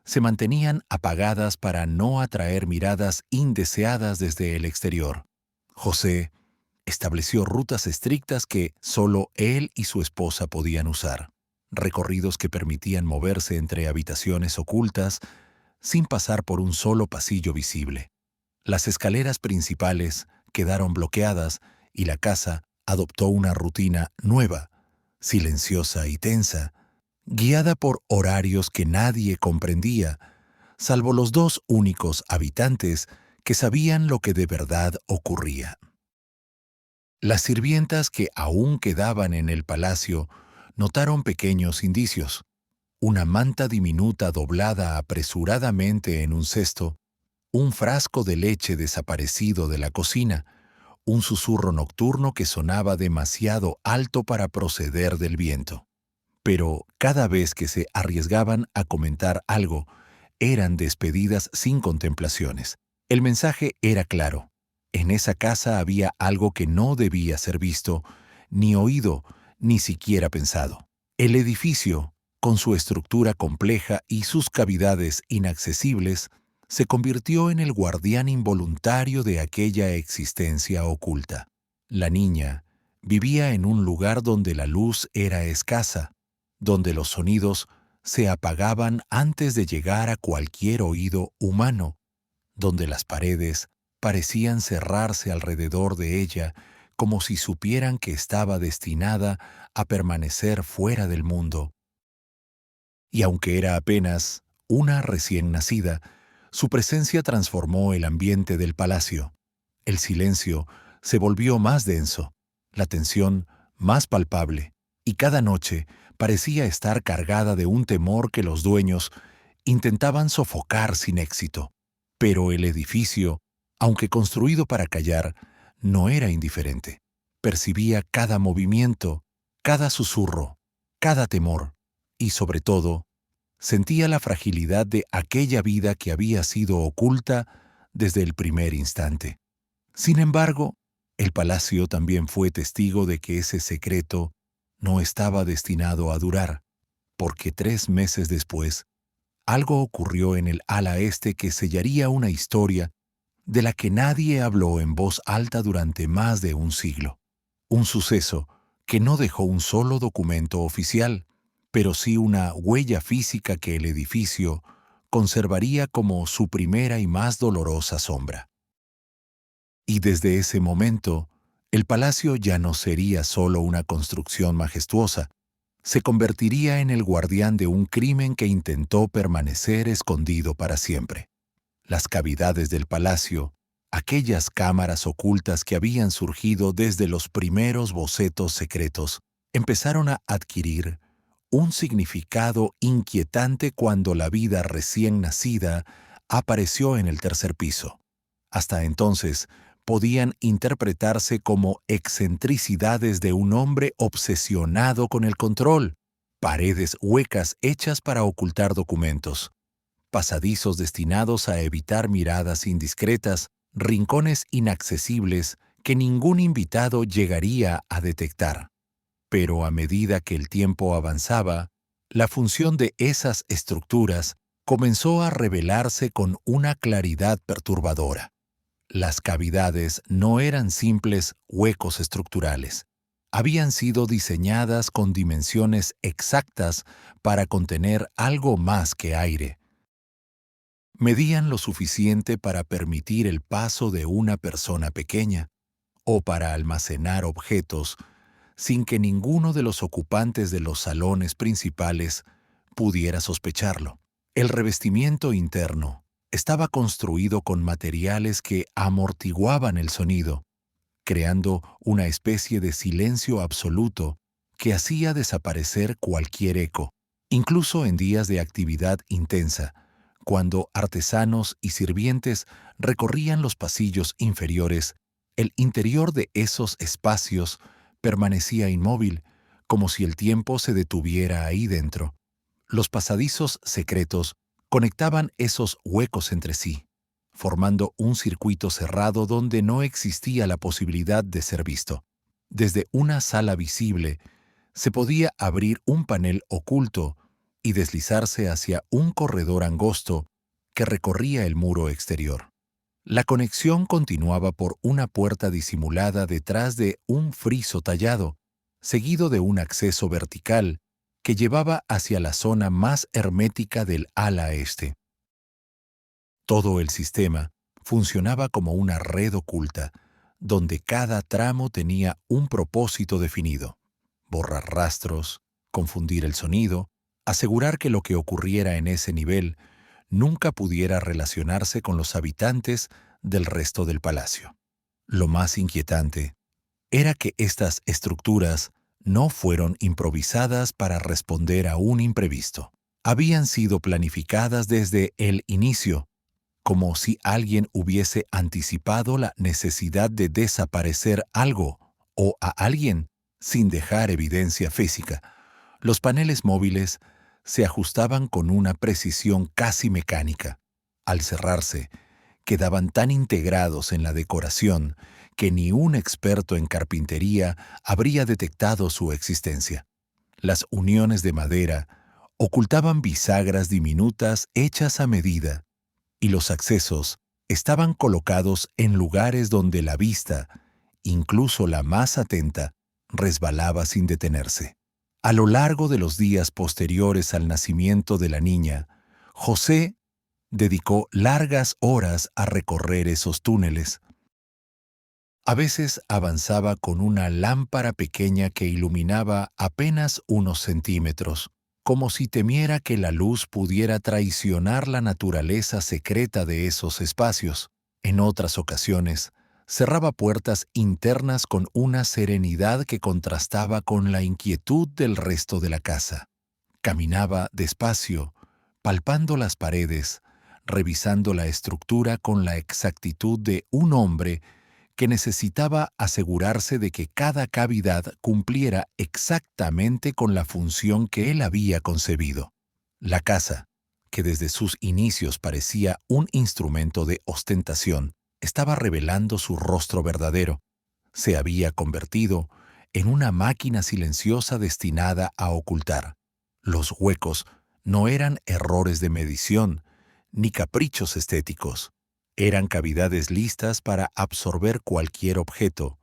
se mantenían apagadas para no atraer miradas indeseadas desde el exterior. José estableció rutas estrictas que solo él y su esposa podían usar, recorridos que permitían moverse entre habitaciones ocultas sin pasar por un solo pasillo visible. Las escaleras principales quedaron bloqueadas y la casa adoptó una rutina nueva, silenciosa y tensa, guiada por horarios que nadie comprendía, salvo los dos únicos habitantes que sabían lo que de verdad ocurría. Las sirvientas que aún quedaban en el palacio notaron pequeños indicios: una manta diminuta doblada apresuradamente en un cesto, un frasco de leche desaparecido de la cocina, un susurro nocturno que sonaba demasiado alto para proceder del viento. Pero cada vez que se arriesgaban a comentar algo, eran despedidas sin contemplaciones. El mensaje era claro: en esa casa había algo que no debía ser visto, ni oído, ni siquiera pensado. El edificio, con su estructura compleja y sus cavidades inaccesibles, se convirtió en el guardián involuntario de aquella existencia oculta. La niña vivía en un lugar donde la luz era escasa, donde los sonidos se apagaban antes de llegar a cualquier oído humano, donde las paredes parecían cerrarse alrededor de ella como si supieran que estaba destinada a permanecer fuera del mundo. Y aunque era apenas una recién nacida, su presencia transformó el ambiente del palacio. El silencio se volvió más denso, la tensión más palpable, y cada noche parecía estar cargada de un temor que los dueños intentaban sofocar sin éxito. Pero el edificio, aunque construido para callar, no era indiferente. Percibía cada movimiento, cada susurro, cada temor, y sobre todo, sentía la fragilidad de aquella vida que había sido oculta desde el primer instante. Sin embargo, el palacio también fue testigo de que ese secreto no estaba destinado a durar, porque 3 meses después, algo ocurrió en el ala este que sellaría una historia de la que nadie habló en voz alta durante más de un siglo. Un suceso que no dejó un solo documento oficial, pero sí una huella física que el edificio conservaría como su primera y más dolorosa sombra. Y desde ese momento, el palacio ya no sería solo una construcción majestuosa, se convertiría en el guardián de un crimen que intentó permanecer escondido para siempre. Las cavidades del palacio, aquellas cámaras ocultas que habían surgido desde los primeros bocetos secretos, empezaron a adquirir un significado inquietante cuando la vida recién nacida apareció en el tercer piso. Hasta entonces, podían interpretarse como excentricidades de un hombre obsesionado con el control, paredes huecas hechas para ocultar documentos, pasadizos destinados a evitar miradas indiscretas, rincones inaccesibles que ningún invitado llegaría a detectar. Pero a medida que el tiempo avanzaba, la función de esas estructuras comenzó a revelarse con una claridad perturbadora. Las cavidades no eran simples huecos estructurales. Habían sido diseñadas con dimensiones exactas para contener algo más que aire. Medían lo suficiente para permitir el paso de una persona pequeña o para almacenar objetos sin que ninguno de los ocupantes de los salones principales pudiera sospecharlo. El revestimiento interno estaba construido con materiales que amortiguaban el sonido, creando una especie de silencio absoluto que hacía desaparecer cualquier eco, incluso en días de actividad intensa, cuando artesanos y sirvientes recorrían los pasillos inferiores. El interior de esos espacios permanecía inmóvil, como si el tiempo se detuviera ahí dentro. Los pasadizos secretos conectaban esos huecos entre sí, formando un circuito cerrado donde no existía la posibilidad de ser visto. Desde una sala visible, se podía abrir un panel oculto y deslizarse hacia un corredor angosto que recorría el muro exterior. La conexión continuaba por una puerta disimulada detrás de un friso tallado, seguido de un acceso vertical que llevaba hacia la zona más hermética del ala este. Todo el sistema funcionaba como una red oculta, donde cada tramo tenía un propósito definido: borrar rastros, confundir el sonido, asegurar que lo que ocurriera en ese nivel nunca pudiera relacionarse con los habitantes del resto del palacio. Lo más inquietante era que estas estructuras no fueron improvisadas para responder a un imprevisto. Habían sido planificadas desde el inicio, como si alguien hubiese anticipado la necesidad de desaparecer algo o a alguien sin dejar evidencia física. Los paneles móviles se ajustaban con una precisión casi mecánica. Al cerrarse, quedaban tan integrados en la decoración que ni un experto en carpintería habría detectado su existencia. Las uniones de madera ocultaban bisagras diminutas hechas a medida, y los accesos estaban colocados en lugares donde la vista, incluso la más atenta, resbalaba sin detenerse. A lo largo de los días posteriores al nacimiento de la niña, José dedicó largas horas a recorrer esos túneles. A veces avanzaba con una lámpara pequeña que iluminaba apenas unos centímetros, como si temiera que la luz pudiera traicionar la naturaleza secreta de esos espacios. En otras ocasiones, cerraba puertas internas con una serenidad que contrastaba con la inquietud del resto de la casa. Caminaba despacio, palpando las paredes, revisando la estructura con la exactitud de un hombre que necesitaba asegurarse de que cada cavidad cumpliera exactamente con la función que él había concebido. La casa, que desde sus inicios parecía un instrumento de ostentación, estaba revelando su rostro verdadero. Se había convertido en una máquina silenciosa destinada a ocultar. Los huecos no eran errores de medición, ni caprichos estéticos. Eran cavidades listas para absorber cualquier objeto,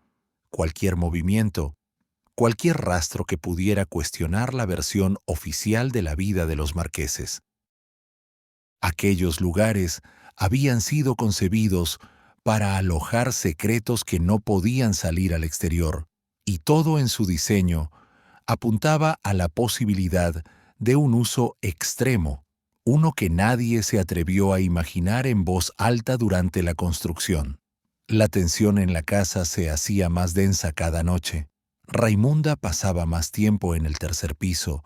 cualquier movimiento, cualquier rastro que pudiera cuestionar la versión oficial de la vida de los marqueses. Aquellos lugares habían sido concebidos para alojar secretos que no podían salir al exterior, y todo en su diseño apuntaba a la posibilidad de un uso extremo, uno que nadie se atrevió a imaginar en voz alta durante la construcción. La tensión en la casa se hacía más densa cada noche. Raimunda pasaba más tiempo en el tercer piso,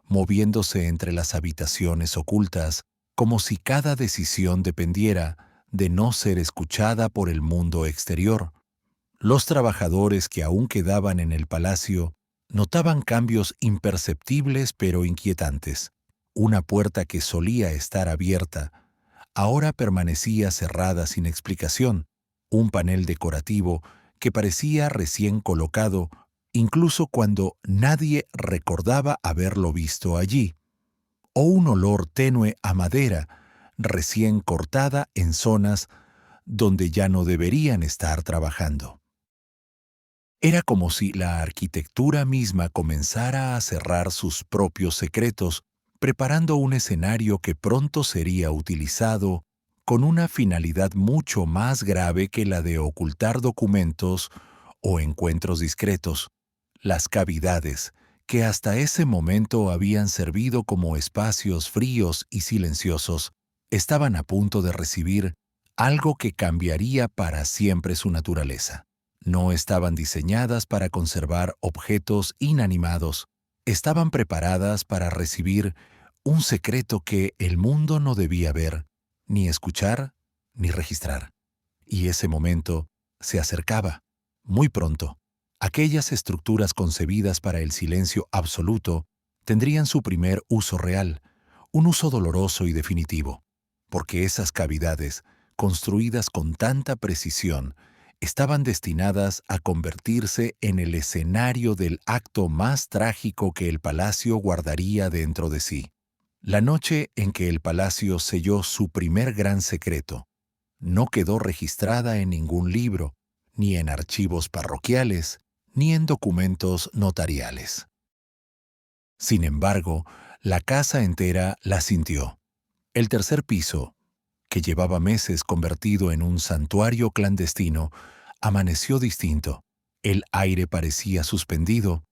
moviéndose entre las habitaciones ocultas, como si cada decisión dependiera de no ser escuchada por el mundo exterior. Los trabajadores que aún quedaban en el palacio notaban cambios imperceptibles pero inquietantes. Una puerta que solía estar abierta ahora permanecía cerrada sin explicación. Un panel decorativo que parecía recién colocado, incluso cuando nadie recordaba haberlo visto allí. O un olor tenue a madera, recién cortada en zonas donde ya no deberían estar trabajando. Era como si la arquitectura misma comenzara a cerrar sus propios secretos, preparando un escenario que pronto sería utilizado con una finalidad mucho más grave que la de ocultar documentos o encuentros discretos. Las cavidades, que hasta ese momento habían servido como espacios fríos y silenciosos, estaban a punto de recibir algo que cambiaría para siempre su naturaleza. No estaban diseñadas para conservar objetos inanimados, estaban preparadas para recibir un secreto que el mundo no debía ver, ni escuchar, ni registrar. Y ese momento se acercaba, muy pronto. Aquellas estructuras concebidas para el silencio absoluto tendrían su primer uso real, un uso doloroso y definitivo, porque esas cavidades construidas con tanta precisión, estaban destinadas a convertirse en el escenario del acto más trágico que el palacio guardaría dentro de sí. La noche en que el palacio selló su primer gran secreto no quedó registrada en ningún libro, ni en archivos parroquiales, ni en documentos notariales. Sin embargo, la casa entera la sintió. El tercer piso, que llevaba meses convertido en un santuario clandestino, amaneció distinto. El aire parecía suspendido,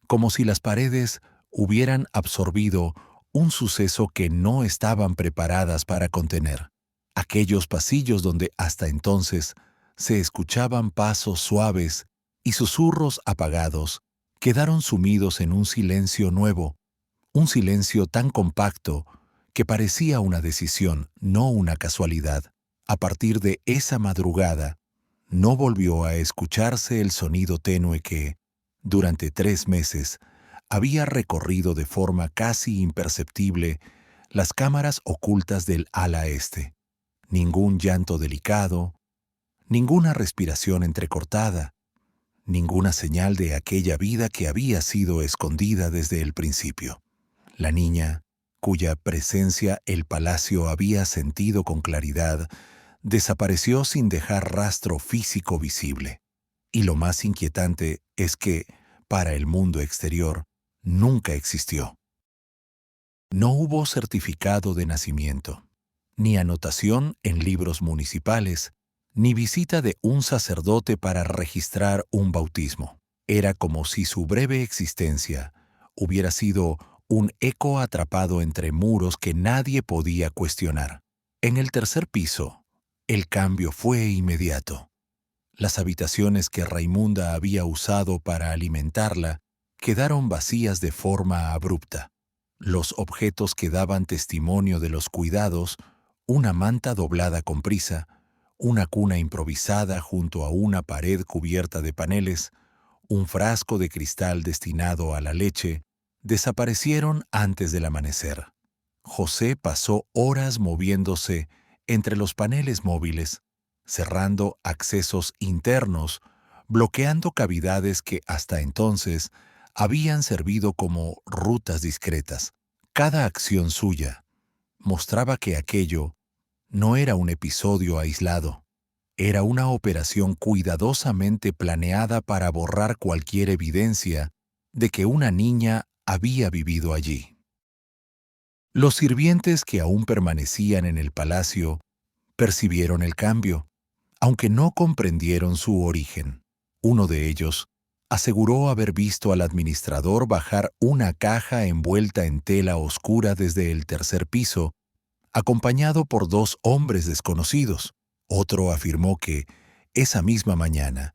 como si las paredes hubieran absorbido un suceso que no estaban preparadas para contener. Aquellos pasillos donde hasta entonces se escuchaban pasos suaves y susurros apagados quedaron sumidos en un silencio nuevo, un silencio tan compacto que parecía una decisión, no una casualidad. A partir de esa madrugada, no volvió a escucharse el sonido tenue que, durante 3 meses, había recorrido de forma casi imperceptible las cámaras ocultas del ala este. Ningún llanto delicado, ninguna respiración entrecortada, ninguna señal de aquella vida que había sido escondida desde el principio. La niña, cuya presencia el palacio había sentido con claridad, desapareció sin dejar rastro físico visible. Y lo más inquietante es que, para el mundo exterior, nunca existió. No hubo certificado de nacimiento, ni anotación en libros municipales, ni visita de un sacerdote para registrar un bautismo. Era como si su breve existencia hubiera sido un eco atrapado entre muros que nadie podía cuestionar. En el tercer piso, el cambio fue inmediato. Las habitaciones que Raimunda había usado para alimentarla quedaron vacías de forma abrupta. Los objetos que daban testimonio de los cuidados, una manta doblada con prisa, una cuna improvisada junto a una pared cubierta de paneles, un frasco de cristal destinado a la leche, desaparecieron antes del amanecer. José pasó horas moviéndose entre los paneles móviles, cerrando accesos internos, bloqueando cavidades que hasta entonces habían servido como rutas discretas. Cada acción suya mostraba que aquello no era un episodio aislado, era una operación cuidadosamente planeada para borrar cualquier evidencia de que una niña había vivido allí. Los sirvientes que aún permanecían en el palacio percibieron el cambio, aunque no comprendieron su origen. Uno de ellos aseguró haber visto al administrador bajar una caja envuelta en tela oscura desde el tercer piso, acompañado por 2 hombres desconocidos. Otro afirmó que, esa misma mañana,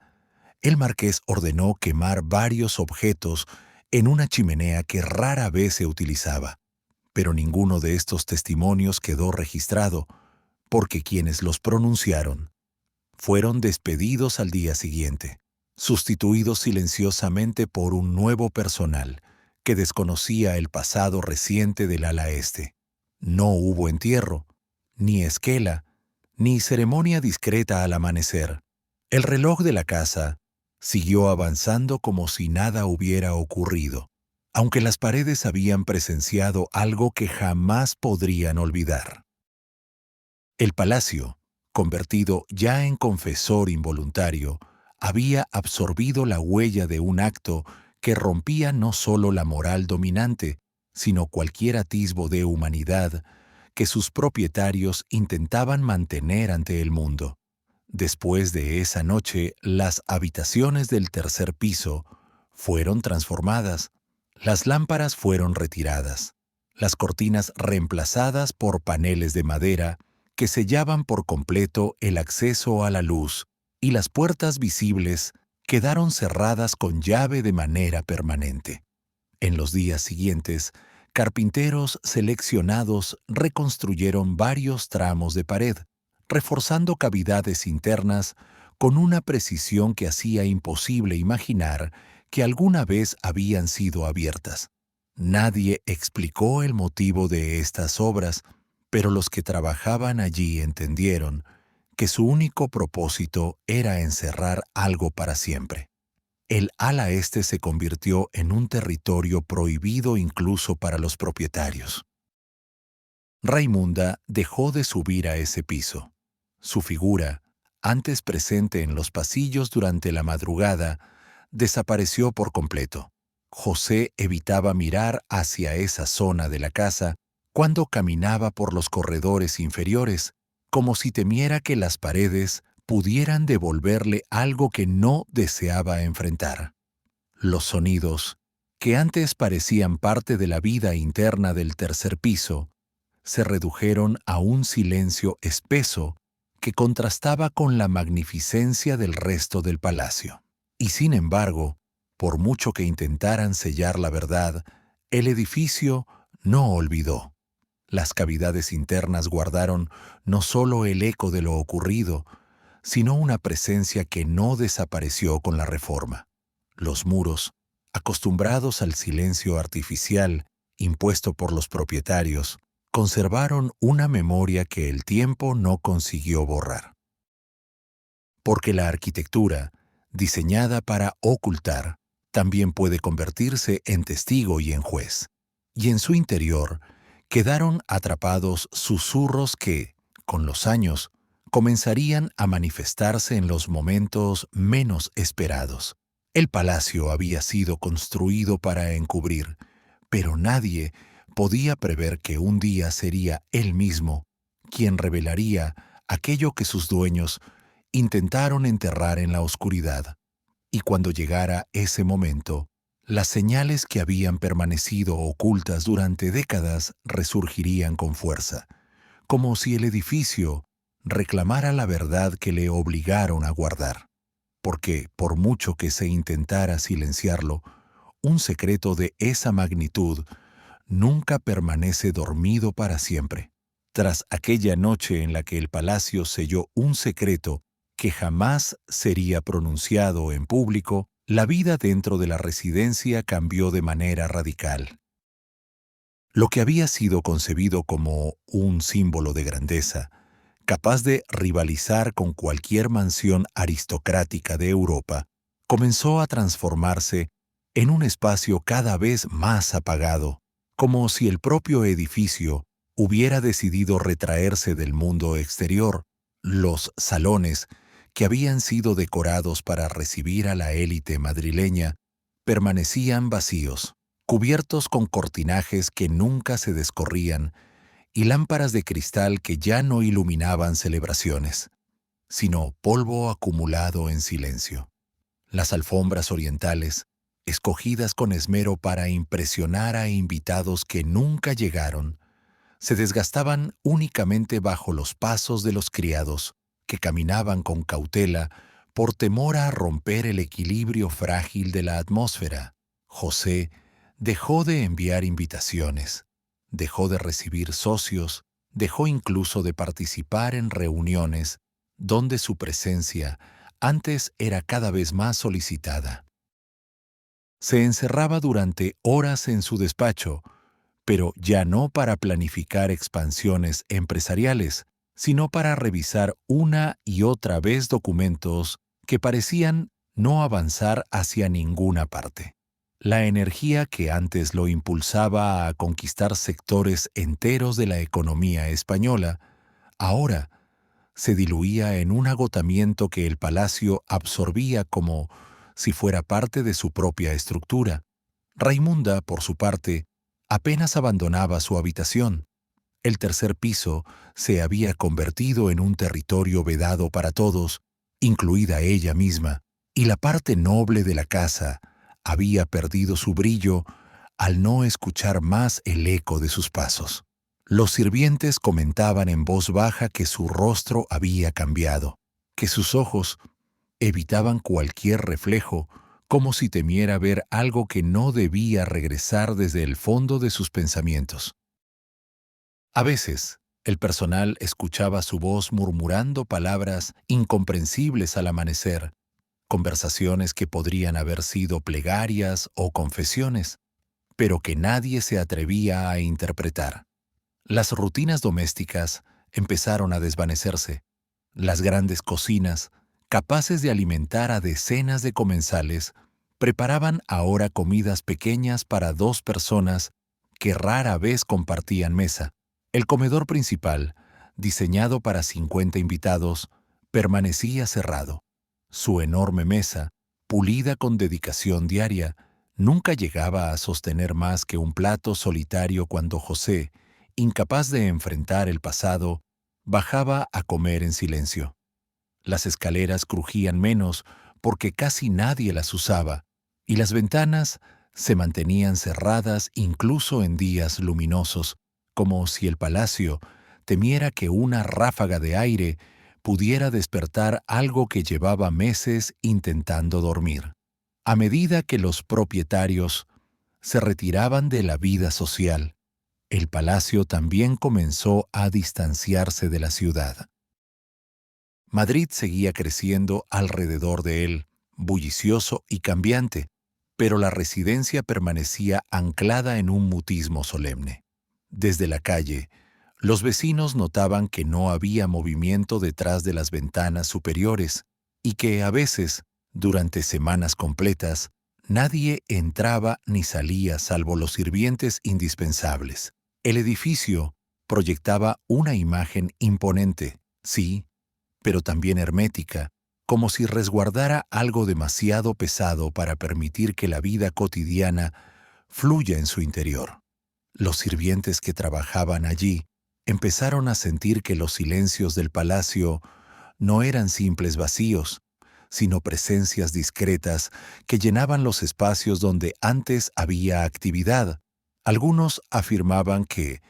el marqués ordenó quemar varios objetos en una chimenea que rara vez se utilizaba. Pero ninguno de estos testimonios quedó registrado, porque quienes los pronunciaron fueron despedidos al día siguiente, sustituidos silenciosamente por un nuevo personal que desconocía el pasado reciente del ala este. No hubo entierro, ni esquela, ni ceremonia discreta al amanecer. El reloj de la casa siguió avanzando como si nada hubiera ocurrido, aunque las paredes habían presenciado algo que jamás podrían olvidar. El palacio, convertido ya en confesor involuntario, había absorbido la huella de un acto que rompía no solo la moral dominante, sino cualquier atisbo de humanidad que sus propietarios intentaban mantener ante el mundo. Después de esa noche, las habitaciones del tercer piso fueron transformadas, las lámparas fueron retiradas, las cortinas reemplazadas por paneles de madera que sellaban por completo el acceso a la luz, y las puertas visibles quedaron cerradas con llave de manera permanente. En los días siguientes, carpinteros seleccionados reconstruyeron varios tramos de pared, reforzando cavidades internas con una precisión que hacía imposible imaginar que alguna vez habían sido abiertas. Nadie explicó el motivo de estas obras, pero los que trabajaban allí entendieron que su único propósito era encerrar algo para siempre. El ala este se convirtió en un territorio prohibido incluso para los propietarios. Raimunda dejó de subir a ese piso. Su figura, antes presente en los pasillos durante la madrugada, desapareció por completo. José evitaba mirar hacia esa zona de la casa cuando caminaba por los corredores inferiores, como si temiera que las paredes pudieran devolverle algo que no deseaba enfrentar. Los sonidos, que antes parecían parte de la vida interna del tercer piso, se redujeron a un silencio espeso que contrastaba con la magnificencia del resto del palacio. Y sin embargo, por mucho que intentaran sellar la verdad, el edificio no olvidó. Las cavidades internas guardaron no solo el eco de lo ocurrido, sino una presencia que no desapareció con la reforma. Los muros, acostumbrados al silencio artificial impuesto por los propietarios, conservaron una memoria que el tiempo no consiguió borrar. Porque la arquitectura, diseñada para ocultar, también puede convertirse en testigo y en juez. Y en su interior quedaron atrapados susurros que, con los años, comenzarían a manifestarse en los momentos menos esperados. El palacio había sido construido para encubrir, pero nadie podía prever que un día sería él mismo quien revelaría aquello que sus dueños intentaron enterrar en la oscuridad. Y cuando llegara ese momento, las señales que habían permanecido ocultas durante décadas resurgirían con fuerza, como si el edificio reclamara la verdad que le obligaron a guardar. Porque, por mucho que se intentara silenciarlo, un secreto de esa magnitud nunca permanece dormido para siempre. Tras aquella noche en la que el palacio selló un secreto que jamás sería pronunciado en público, la vida dentro de la residencia cambió de manera radical. Lo que había sido concebido como un símbolo de grandeza, capaz de rivalizar con cualquier mansión aristocrática de Europa, comenzó a transformarse en un espacio cada vez más apagado, como si el propio edificio hubiera decidido retraerse del mundo exterior. Los salones, que habían sido decorados para recibir a la élite madrileña, permanecían vacíos, cubiertos con cortinajes que nunca se descorrían y lámparas de cristal que ya no iluminaban celebraciones, sino polvo acumulado en silencio. Las alfombras orientales, escogidas con esmero para impresionar a invitados que nunca llegaron, se desgastaban únicamente bajo los pasos de los criados, que caminaban con cautela por temor a romper el equilibrio frágil de la atmósfera. José dejó de enviar invitaciones, dejó de recibir socios, dejó incluso de participar en reuniones donde su presencia antes era cada vez más solicitada. Se encerraba durante horas en su despacho, pero ya no para planificar expansiones empresariales, sino para revisar una y otra vez documentos que parecían no avanzar hacia ninguna parte. La energía que antes lo impulsaba a conquistar sectores enteros de la economía española, ahora se diluía en un agotamiento que el palacio absorbía como si fuera parte de su propia estructura. Raimunda, por su parte, apenas abandonaba su habitación. El tercer piso se había convertido en un territorio vedado para todos, incluida ella misma, y la parte noble de la casa había perdido su brillo al no escuchar más el eco de sus pasos. Los sirvientes comentaban en voz baja que su rostro había cambiado, que sus ojos evitaban cualquier reflejo, como si temiera ver algo que no debía regresar desde el fondo de sus pensamientos. A veces, el personal escuchaba su voz murmurando palabras incomprensibles al amanecer, conversaciones que podrían haber sido plegarias o confesiones, pero que nadie se atrevía a interpretar. Las rutinas domésticas empezaron a desvanecerse. Las grandes cocinas, capaces de alimentar a decenas de comensales, preparaban ahora comidas pequeñas para 2 personas que rara vez compartían mesa. El comedor principal, diseñado para 50 invitados, permanecía cerrado. Su enorme mesa, pulida con dedicación diaria, nunca llegaba a sostener más que un plato solitario cuando José, incapaz de enfrentar el pasado, bajaba a comer en silencio. Las escaleras crujían menos porque casi nadie las usaba, y las ventanas se mantenían cerradas incluso en días luminosos, como si el palacio temiera que una ráfaga de aire pudiera despertar algo que llevaba meses intentando dormir. A medida que los propietarios se retiraban de la vida social, el palacio también comenzó a distanciarse de la ciudad. Madrid seguía creciendo alrededor de él, bullicioso y cambiante, pero la residencia permanecía anclada en un mutismo solemne. Desde la calle, los vecinos notaban que no había movimiento detrás de las ventanas superiores y que a veces, durante semanas completas, nadie entraba ni salía salvo los sirvientes indispensables. El edificio proyectaba una imagen imponente, sí, pero también hermética, como si resguardara algo demasiado pesado para permitir que la vida cotidiana fluya en su interior. Los sirvientes que trabajaban allí empezaron a sentir que los silencios del palacio no eran simples vacíos, sino presencias discretas que llenaban los espacios donde antes había actividad. Algunos afirmaban que,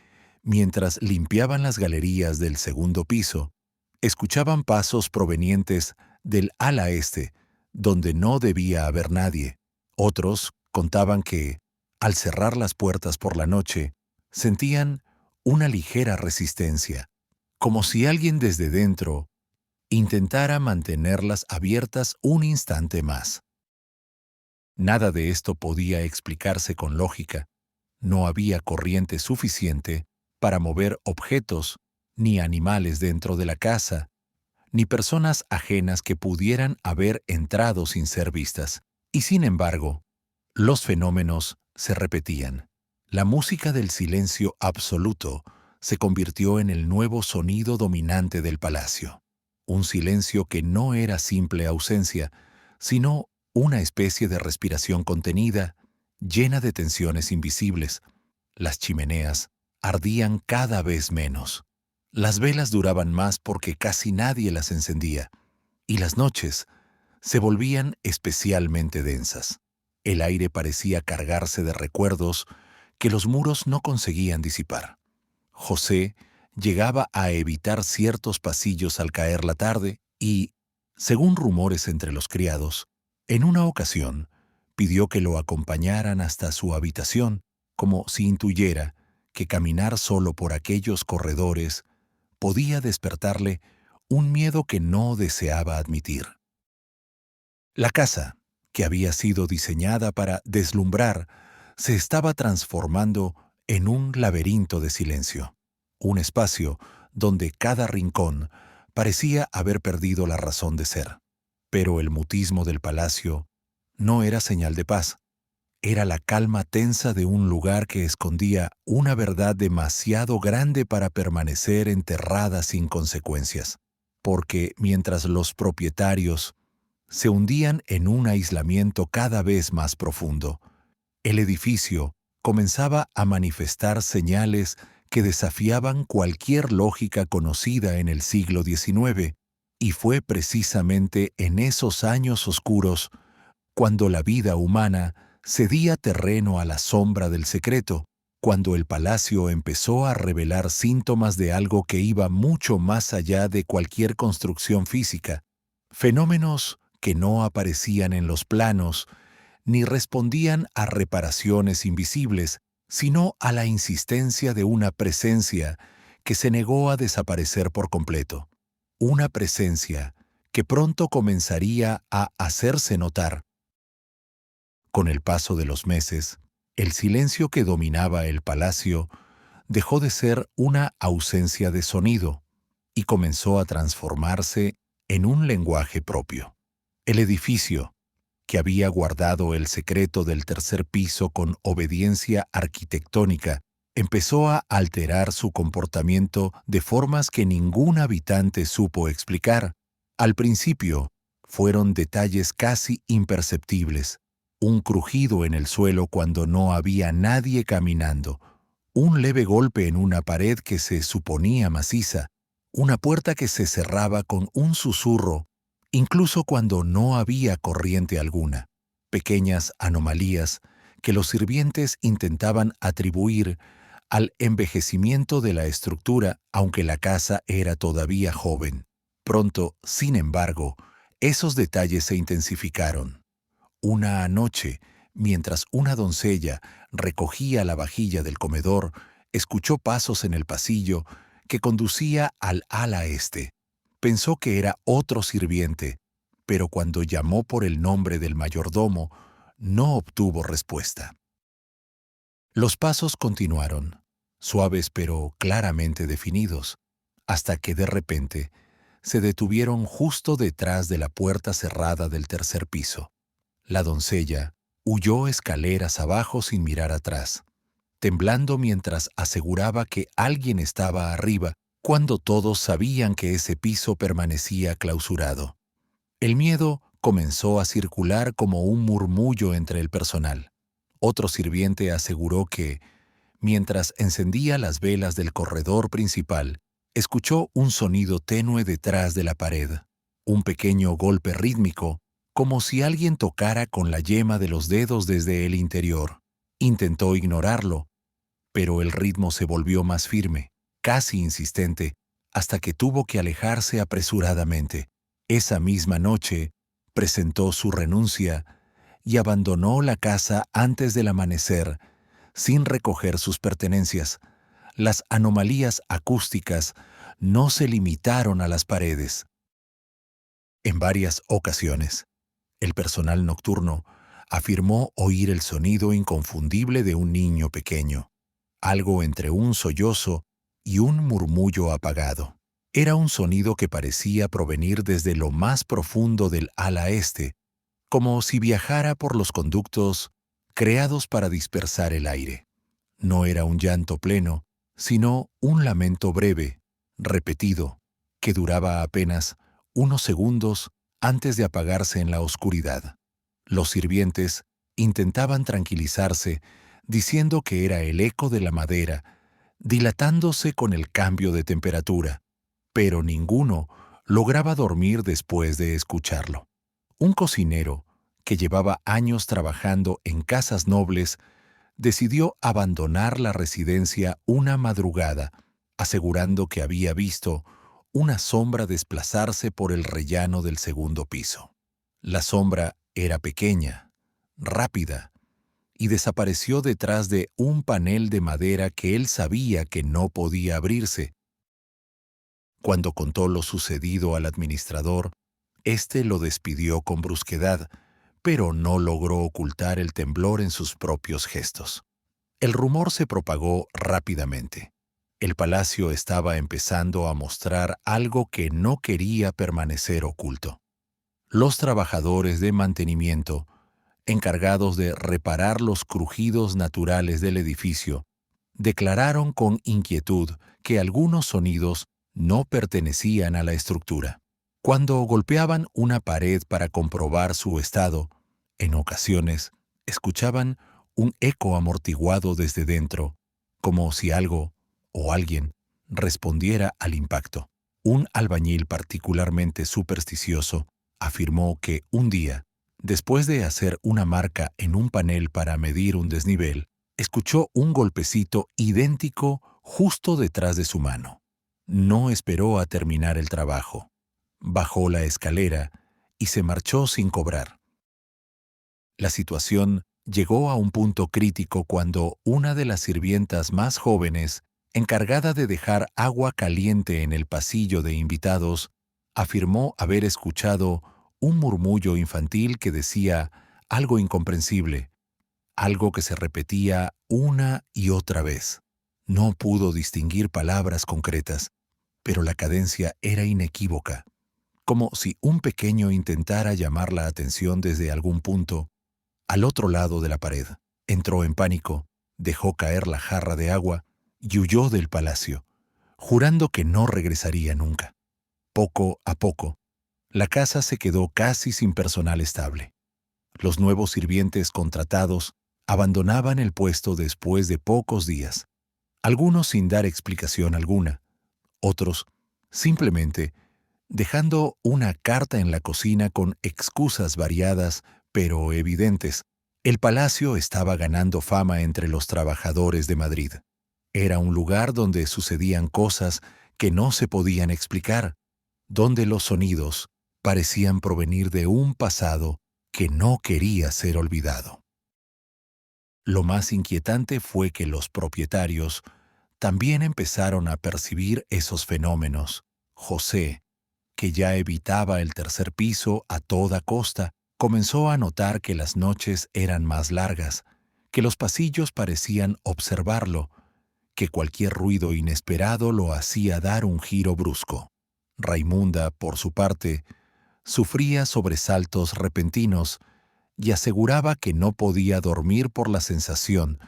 mientras limpiaban las galerías del segundo piso, escuchaban pasos provenientes del ala este, donde no debía haber nadie. Otros contaban que, al cerrar las puertas por la noche, sentían una ligera resistencia, como si alguien desde dentro intentara mantenerlas abiertas un instante más. Nada de esto podía explicarse con lógica. No había corriente suficiente para mover objetos ni animales dentro de la casa, ni personas ajenas que pudieran haber entrado sin ser vistas. Y sin embargo, los fenómenos se repetían. La música del silencio absoluto se convirtió en el nuevo sonido dominante del palacio. Un silencio que no era simple ausencia, sino una especie de respiración contenida, llena de tensiones invisibles. Las chimeneas ardían cada vez menos. Las velas duraban más porque casi nadie las encendía, y las noches se volvían especialmente densas. El aire parecía cargarse de recuerdos que los muros no conseguían disipar. José llegaba a evitar ciertos pasillos al caer la tarde y, según rumores entre los criados, en una ocasión pidió que lo acompañaran hasta su habitación, como si intuyera que caminar solo por aquellos corredores podía despertarle un miedo que no deseaba admitir. La casa, que había sido diseñada para deslumbrar, se estaba transformando en un laberinto de silencio, un espacio donde cada rincón parecía haber perdido la razón de ser. Pero el mutismo del palacio no era señal de paz. Era la calma tensa de un lugar que escondía una verdad demasiado grande para permanecer enterrada sin consecuencias. Porque mientras los propietarios se hundían en un aislamiento cada vez más profundo, el edificio comenzaba a manifestar señales que desafiaban cualquier lógica conocida en el siglo XIX, y fue precisamente en esos años oscuros cuando la vida humana cedía terreno a la sombra del secreto, cuando el palacio empezó a revelar síntomas de algo que iba mucho más allá de cualquier construcción física, fenómenos que no aparecían en los planos ni respondían a reparaciones invisibles, sino a la insistencia de una presencia que se negó a desaparecer por completo. Una presencia que pronto comenzaría a hacerse notar. Con el paso de los meses, el silencio que dominaba el palacio dejó de ser una ausencia de sonido y comenzó a transformarse en un lenguaje propio. El edificio, que había guardado el secreto del tercer piso con obediencia arquitectónica, empezó a alterar su comportamiento de formas que ningún habitante supo explicar. Al principio, fueron detalles casi imperceptibles: un crujido en el suelo cuando no había nadie caminando, un leve golpe en una pared que se suponía maciza, una puerta que se cerraba con un susurro, incluso cuando no había corriente alguna. Pequeñas anomalías que los sirvientes intentaban atribuir al envejecimiento de la estructura, aunque la casa era todavía joven. Pronto, sin embargo, esos detalles se intensificaron. Una noche, mientras una doncella recogía la vajilla del comedor, escuchó pasos en el pasillo que conducía al ala este. Pensó que era otro sirviente, pero cuando llamó por el nombre del mayordomo, no obtuvo respuesta. Los pasos continuaron, suaves pero claramente definidos, hasta que de repente se detuvieron justo detrás de la puerta cerrada del tercer piso. La doncella huyó escaleras abajo sin mirar atrás, temblando mientras aseguraba que alguien estaba arriba, cuando todos sabían que ese piso permanecía clausurado. El miedo comenzó a circular como un murmullo entre el personal. Otro sirviente aseguró que, mientras encendía las velas del corredor principal, escuchó un sonido tenue detrás de la pared, un pequeño golpe rítmico, como si alguien tocara con la yema de los dedos desde el interior. Intentó ignorarlo, pero el ritmo se volvió más firme, casi insistente, hasta que tuvo que alejarse apresuradamente. Esa misma noche, presentó su renuncia y abandonó la casa antes del amanecer, sin recoger sus pertenencias. Las anomalías acústicas no se limitaron a las paredes. En varias ocasiones, el personal nocturno afirmó oír el sonido inconfundible de un niño pequeño, algo entre un sollozo y un murmullo apagado. Era un sonido que parecía provenir desde lo más profundo del ala este, como si viajara por los conductos creados para dispersar el aire. No era un llanto pleno, sino un lamento breve, repetido, que duraba apenas unos segundos antes de apagarse en la oscuridad. Los sirvientes intentaban tranquilizarse, diciendo que era el eco de la madera, dilatándose con el cambio de temperatura, pero ninguno lograba dormir después de escucharlo. Un cocinero, que llevaba años trabajando en casas nobles, decidió abandonar la residencia una madrugada, asegurando que había visto una sombra desplazarse por el rellano del segundo piso. La sombra era pequeña, rápida, y desapareció detrás de un panel de madera que él sabía que no podía abrirse. Cuando contó lo sucedido al administrador, éste lo despidió con brusquedad, pero no logró ocultar el temblor en sus propios gestos. El rumor se propagó rápidamente. El palacio estaba empezando a mostrar algo que no quería permanecer oculto. Los trabajadores de mantenimiento, encargados de reparar los crujidos naturales del edificio, declararon con inquietud que algunos sonidos no pertenecían a la estructura. Cuando golpeaban una pared para comprobar su estado, en ocasiones escuchaban un eco amortiguado desde dentro, como si algo o alguien respondiera al impacto. Un albañil particularmente supersticioso afirmó que un día, después de hacer una marca en un panel para medir un desnivel, escuchó un golpecito idéntico justo detrás de su mano. No esperó a terminar el trabajo. Bajó la escalera y se marchó sin cobrar. La situación llegó a un punto crítico cuando una de las sirvientas más jóvenes, encargada de dejar agua caliente en el pasillo de invitados, afirmó haber escuchado un murmullo infantil que decía algo incomprensible, algo que se repetía una y otra vez. No pudo distinguir palabras concretas, pero la cadencia era inequívoca, como si un pequeño intentara llamar la atención desde algún punto, al otro lado de la pared. Entró en pánico, dejó caer la jarra de agua y huyó del palacio, jurando que no regresaría nunca. Poco a poco, la casa se quedó casi sin personal estable. Los nuevos sirvientes contratados abandonaban el puesto después de pocos días, algunos sin dar explicación alguna, otros simplemente dejando una carta en la cocina con excusas variadas pero evidentes. El palacio estaba ganando fama entre los trabajadores de Madrid. Era un lugar donde sucedían cosas que no se podían explicar, donde los sonidos parecían provenir de un pasado que no quería ser olvidado. Lo más inquietante fue que los propietarios también empezaron a percibir esos fenómenos. José, que ya evitaba el tercer piso a toda costa, comenzó a notar que las noches eran más largas, que los pasillos parecían observarlo, que cualquier ruido inesperado lo hacía dar un giro brusco. Raimunda, por su parte, sufría sobresaltos repentinos y aseguraba que no podía dormir por la sensación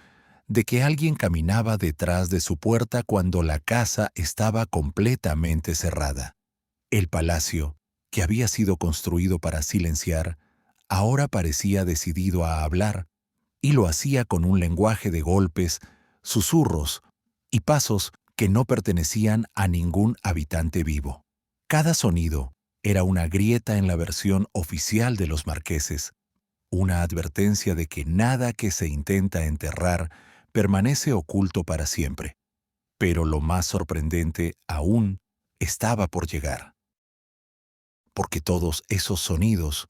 de que alguien caminaba detrás de su puerta cuando la casa estaba completamente cerrada. El palacio, que había sido construido para silenciar, ahora parecía decidido a hablar, y lo hacía con un lenguaje de golpes, susurros y pasos que no pertenecían a ningún habitante vivo. Cada sonido era una grieta en la versión oficial de los marqueses, una advertencia de que nada que se intenta enterrar permanece oculto para siempre. Pero lo más sorprendente aún estaba por llegar. Porque todos esos sonidos,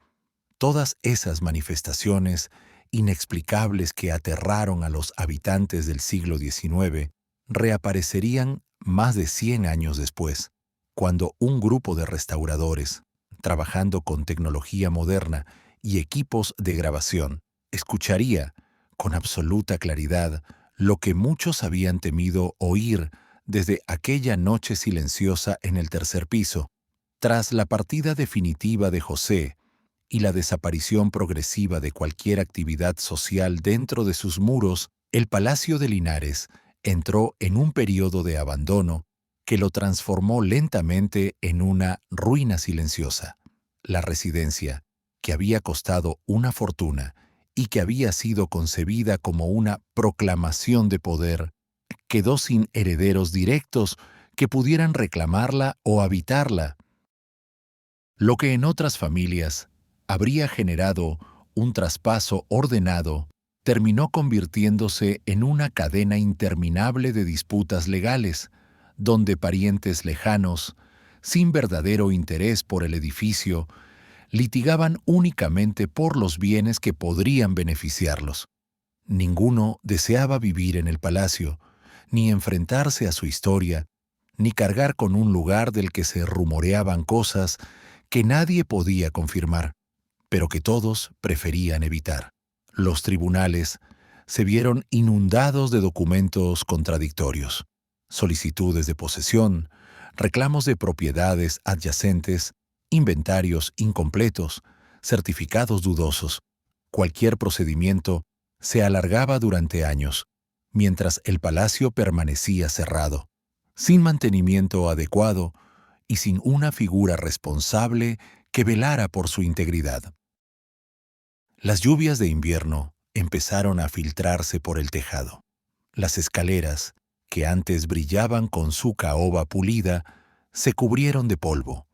todas esas manifestaciones inexplicables que aterraron a los habitantes del siglo XIX, reaparecerían más de 100 años después, cuando un grupo de restauradores, trabajando con tecnología moderna y equipos de grabación, escucharía, con absoluta claridad, lo que muchos habían temido oír desde aquella noche silenciosa en el tercer piso. Tras la partida definitiva de José y la desaparición progresiva de cualquier actividad social dentro de sus muros, el Palacio de Linares entró en un periodo de abandono que lo transformó lentamente en una ruina silenciosa. La residencia, que había costado una fortuna y que había sido concebida como una proclamación de poder, quedó sin herederos directos que pudieran reclamarla o habitarla. Lo que en otras familias habría generado un traspaso ordenado, terminó convirtiéndose en una cadena interminable de disputas legales, donde parientes lejanos, sin verdadero interés por el edificio, litigaban únicamente por los bienes que podrían beneficiarlos. Ninguno deseaba vivir en el palacio, ni enfrentarse a su historia, ni cargar con un lugar del que se rumoreaban cosas que nadie podía confirmar, pero que todos preferían evitar. Los tribunales se vieron inundados de documentos contradictorios, solicitudes de posesión, reclamos de propiedades adyacentes, inventarios incompletos, certificados dudosos. Cualquier procedimiento se alargaba durante años, mientras el palacio permanecía cerrado, sin mantenimiento adecuado y sin una figura responsable que velara por su integridad. Las lluvias de invierno empezaron a filtrarse por el tejado. Las escaleras, que antes brillaban con su caoba pulida, se cubrieron de polvo.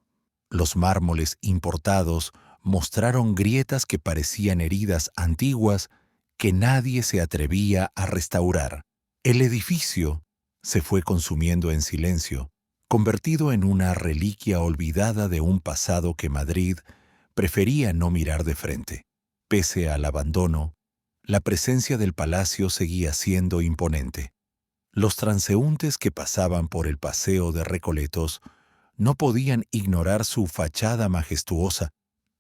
Los mármoles importados mostraron grietas que parecían heridas antiguas que nadie se atrevía a restaurar. El edificio se fue consumiendo en silencio, convertido en una reliquia olvidada de un pasado que Madrid prefería no mirar de frente. Pese al abandono, la presencia del palacio seguía siendo imponente. Los transeúntes que pasaban por el paseo de Recoletos no podían ignorar su fachada majestuosa,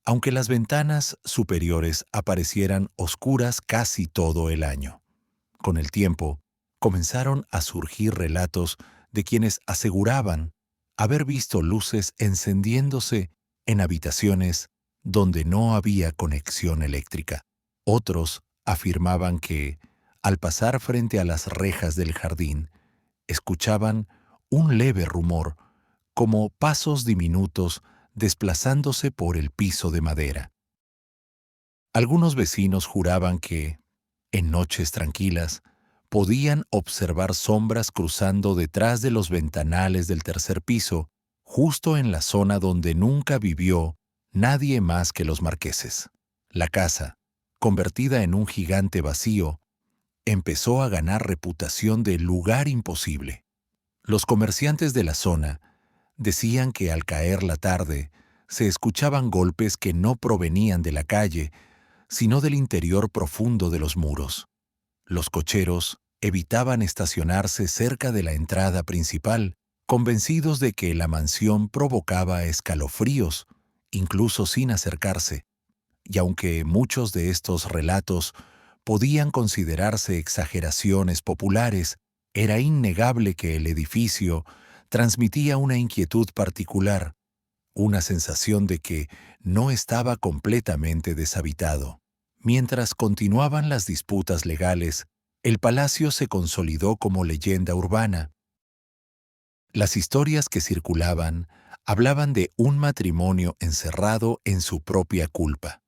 aunque las ventanas superiores aparecieran oscuras casi todo el año. Con el tiempo, comenzaron a surgir relatos de quienes aseguraban haber visto luces encendiéndose en habitaciones donde no había conexión eléctrica. Otros afirmaban que, al pasar frente a las rejas del jardín, escuchaban un leve rumor, como pasos diminutos desplazándose por el piso de madera. Algunos vecinos juraban que, en noches tranquilas, podían observar sombras cruzando detrás de los ventanales del tercer piso, justo en la zona donde nunca vivió nadie más que los marqueses. La casa, convertida en un gigante vacío, empezó a ganar reputación de lugar imposible. Los comerciantes de la zona decían que al caer la tarde se escuchaban golpes que no provenían de la calle, sino del interior profundo de los muros. Los cocheros evitaban estacionarse cerca de la entrada principal, convencidos de que la mansión provocaba escalofríos, incluso sin acercarse. Y aunque muchos de estos relatos podían considerarse exageraciones populares, era innegable que el edificio transmitía una inquietud particular, una sensación de que no estaba completamente deshabitado. Mientras continuaban las disputas legales, el palacio se consolidó como leyenda urbana. Las historias que circulaban hablaban de un matrimonio encerrado en su propia culpa,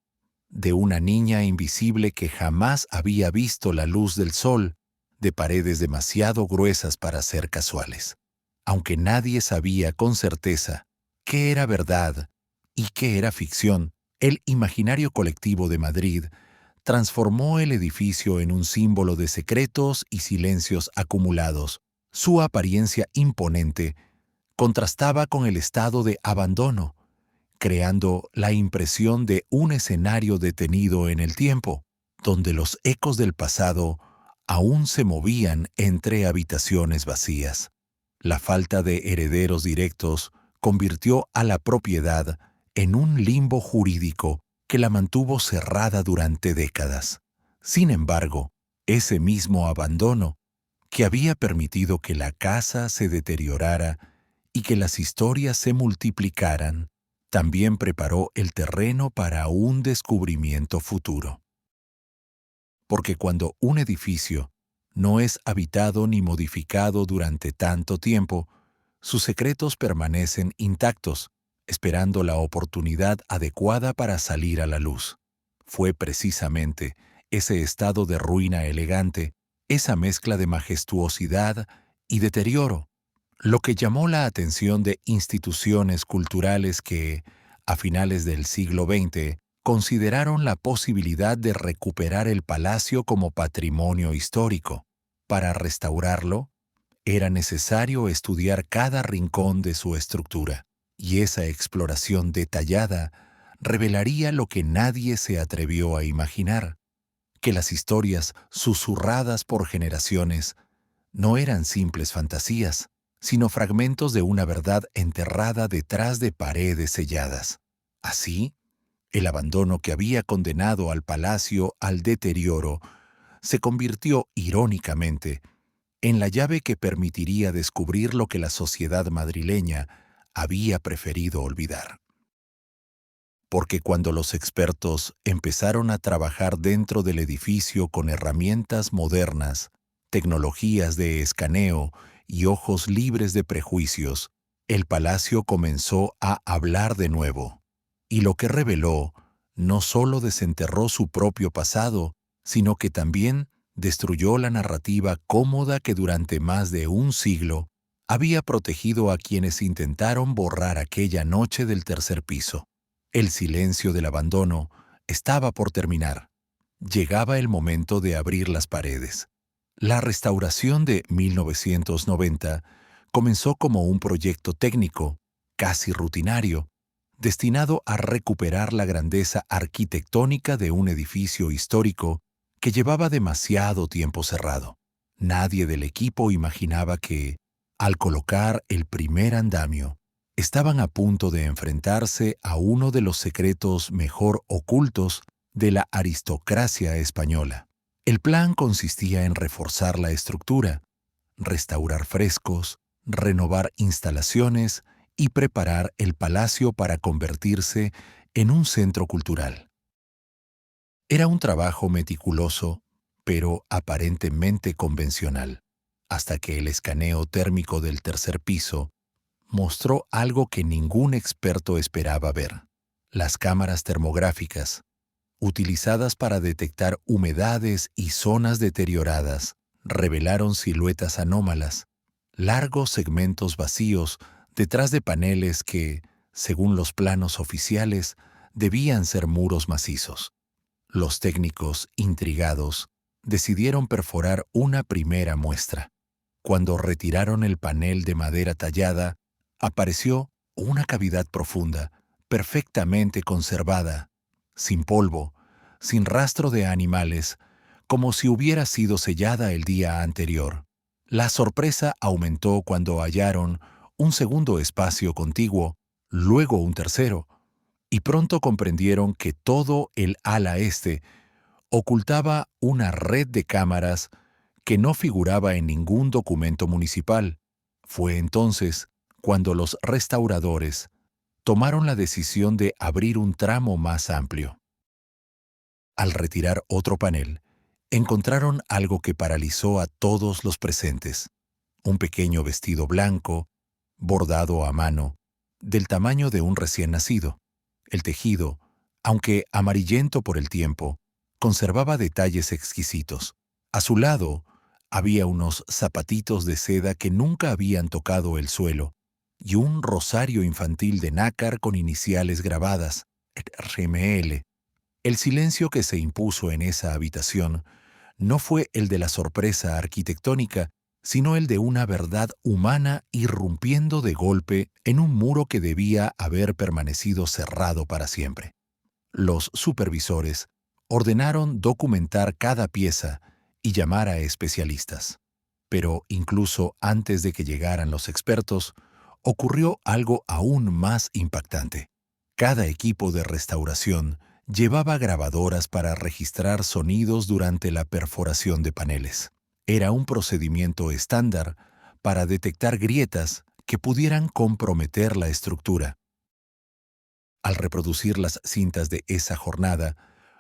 de una niña invisible que jamás había visto la luz del sol, de paredes demasiado gruesas para ser casuales. Aunque nadie sabía con certeza qué era verdad y qué era ficción, el imaginario colectivo de Madrid transformó el edificio en un símbolo de secretos y silencios acumulados. Su apariencia imponente contrastaba con el estado de abandono, creando la impresión de un escenario detenido en el tiempo, donde los ecos del pasado aún se movían entre habitaciones vacías. La falta de herederos directos convirtió a la propiedad en un limbo jurídico que la mantuvo cerrada durante décadas. Sin embargo, ese mismo abandono, que había permitido que la casa se deteriorara y que las historias se multiplicaran, también preparó el terreno para un descubrimiento futuro. Porque cuando un edificio no es habitado ni modificado durante tanto tiempo, sus secretos permanecen intactos, esperando la oportunidad adecuada para salir a la luz. Fue precisamente ese estado de ruina elegante, esa mezcla de majestuosidad y deterioro, lo que llamó la atención de instituciones culturales que, a finales del siglo XX, consideraron la posibilidad de recuperar el palacio como patrimonio histórico. Para restaurarlo, era necesario estudiar cada rincón de su estructura, y esa exploración detallada revelaría lo que nadie se atrevió a imaginar, que las historias susurradas por generaciones no eran simples fantasías, sino fragmentos de una verdad enterrada detrás de paredes selladas. Así, el abandono que había condenado al palacio al deterioro se convirtió, irónicamente, en la llave que permitiría descubrir lo que la sociedad madrileña había preferido olvidar. Porque cuando los expertos empezaron a trabajar dentro del edificio con herramientas modernas, tecnologías de escaneo y ojos libres de prejuicios, el palacio comenzó a hablar de nuevo. Y lo que reveló no solo desenterró su propio pasado, sino que también destruyó la narrativa cómoda que durante más de un siglo había protegido a quienes intentaron borrar aquella noche del tercer piso. El silencio del abandono estaba por terminar. Llegaba el momento de abrir las paredes. La restauración de 1990 comenzó como un proyecto técnico, casi rutinario, destinado a recuperar la grandeza arquitectónica de un edificio histórico que llevaba demasiado tiempo cerrado. Nadie del equipo imaginaba que, al colocar el primer andamio, estaban a punto de enfrentarse a uno de los secretos mejor ocultos de la aristocracia española. El plan consistía en reforzar la estructura, restaurar frescos, renovar instalaciones y preparar el palacio para convertirse en un centro cultural. Era un trabajo meticuloso, pero aparentemente convencional, hasta que el escaneo térmico del tercer piso mostró algo que ningún experto esperaba ver: las cámaras termográficas, utilizadas para detectar humedades y zonas deterioradas, revelaron siluetas anómalas, largos segmentos vacíos detrás de paneles que, según los planos oficiales, debían ser muros macizos. Los técnicos, intrigados, decidieron perforar una primera muestra. Cuando retiraron el panel de madera tallada, apareció una cavidad profunda, perfectamente conservada, sin polvo, sin rastro de animales, como si hubiera sido sellada el día anterior. La sorpresa aumentó cuando hallaron un segundo espacio contiguo, luego un tercero, y pronto comprendieron que todo el ala este ocultaba una red de cámaras que no figuraba en ningún documento municipal. Fue entonces cuando los restauradores tomaron la decisión de abrir un tramo más amplio. Al retirar otro panel, encontraron algo que paralizó a todos los presentes: un pequeño vestido blanco, bordado a mano, del tamaño de un recién nacido. El tejido, aunque amarillento por el tiempo, conservaba detalles exquisitos. A su lado había unos zapatitos de seda que nunca habían tocado el suelo y un rosario infantil de nácar con iniciales grabadas, RML. El silencio que se impuso en esa habitación no fue el de la sorpresa arquitectónica, sino el de una verdad humana irrumpiendo de golpe en un muro que debía haber permanecido cerrado para siempre. Los supervisores ordenaron documentar cada pieza y llamar a especialistas. Pero incluso antes de que llegaran los expertos, ocurrió algo aún más impactante. Cada equipo de restauración llevaba grabadoras para registrar sonidos durante la perforación de paneles. Era un procedimiento estándar para detectar grietas que pudieran comprometer la estructura. Al reproducir las cintas de esa jornada,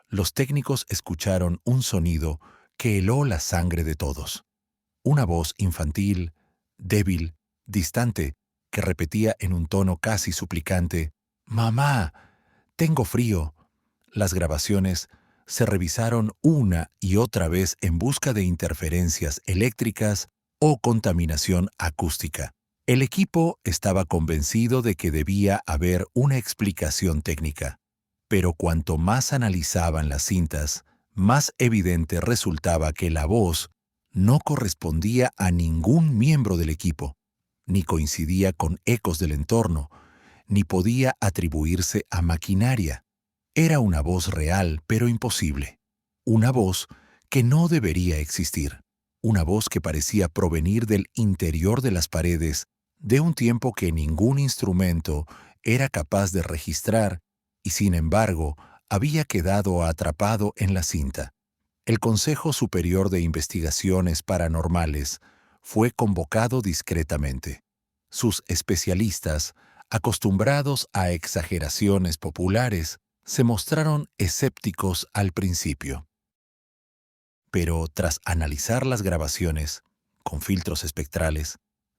los técnicos escucharon un sonido que heló la sangre de todos. Una voz infantil, débil, distante, que repetía en un tono casi suplicante: «Mamá, tengo frío». Las grabaciones se revisaron una y otra vez en busca de interferencias eléctricas o contaminación acústica. El equipo estaba convencido de que debía haber una explicación técnica, pero cuanto más analizaban las cintas, más evidente resultaba que la voz no correspondía a ningún miembro del equipo, ni coincidía con ecos del entorno, ni podía atribuirse a maquinaria. Era una voz real, pero imposible. Una voz que no debería existir. Una voz que parecía provenir del interior de las paredes, de un tiempo que ningún instrumento era capaz de registrar, y sin embargo había quedado atrapado en la cinta. El Consejo Superior de Investigaciones Paranormales fue convocado discretamente. Sus especialistas, acostumbrados a exageraciones populares, se mostraron escépticos al principio. Pero tras analizar las grabaciones, con filtros espectrales,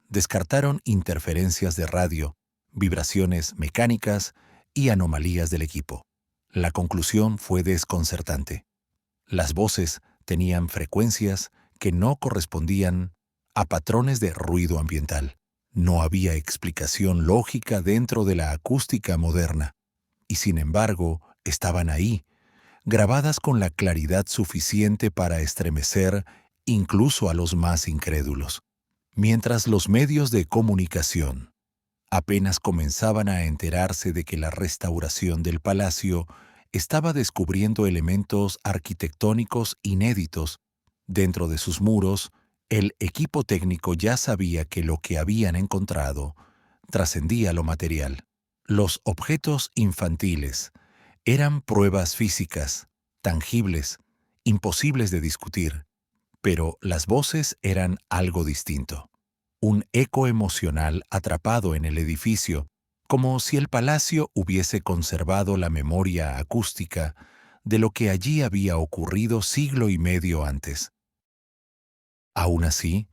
descartaron interferencias de radio, vibraciones mecánicas y anomalías del equipo. La conclusión fue desconcertante. Las voces tenían frecuencias que no correspondían a patrones de ruido ambiental. No había explicación lógica dentro de la acústica moderna, y sin embargo estaban ahí, grabadas con la claridad suficiente para estremecer incluso a los más incrédulos. Mientras los medios de comunicación apenas comenzaban a enterarse de que la restauración del palacio estaba descubriendo elementos arquitectónicos inéditos dentro de sus muros, el equipo técnico ya sabía que lo que habían encontrado trascendía lo material. Los objetos infantiles eran pruebas físicas, tangibles, imposibles de discutir, pero las voces eran algo distinto. un eco emocional atrapado en el edificio, como si el palacio hubiese conservado la memoria acústica de lo que allí había ocurrido siglo y medio antes. Aún así,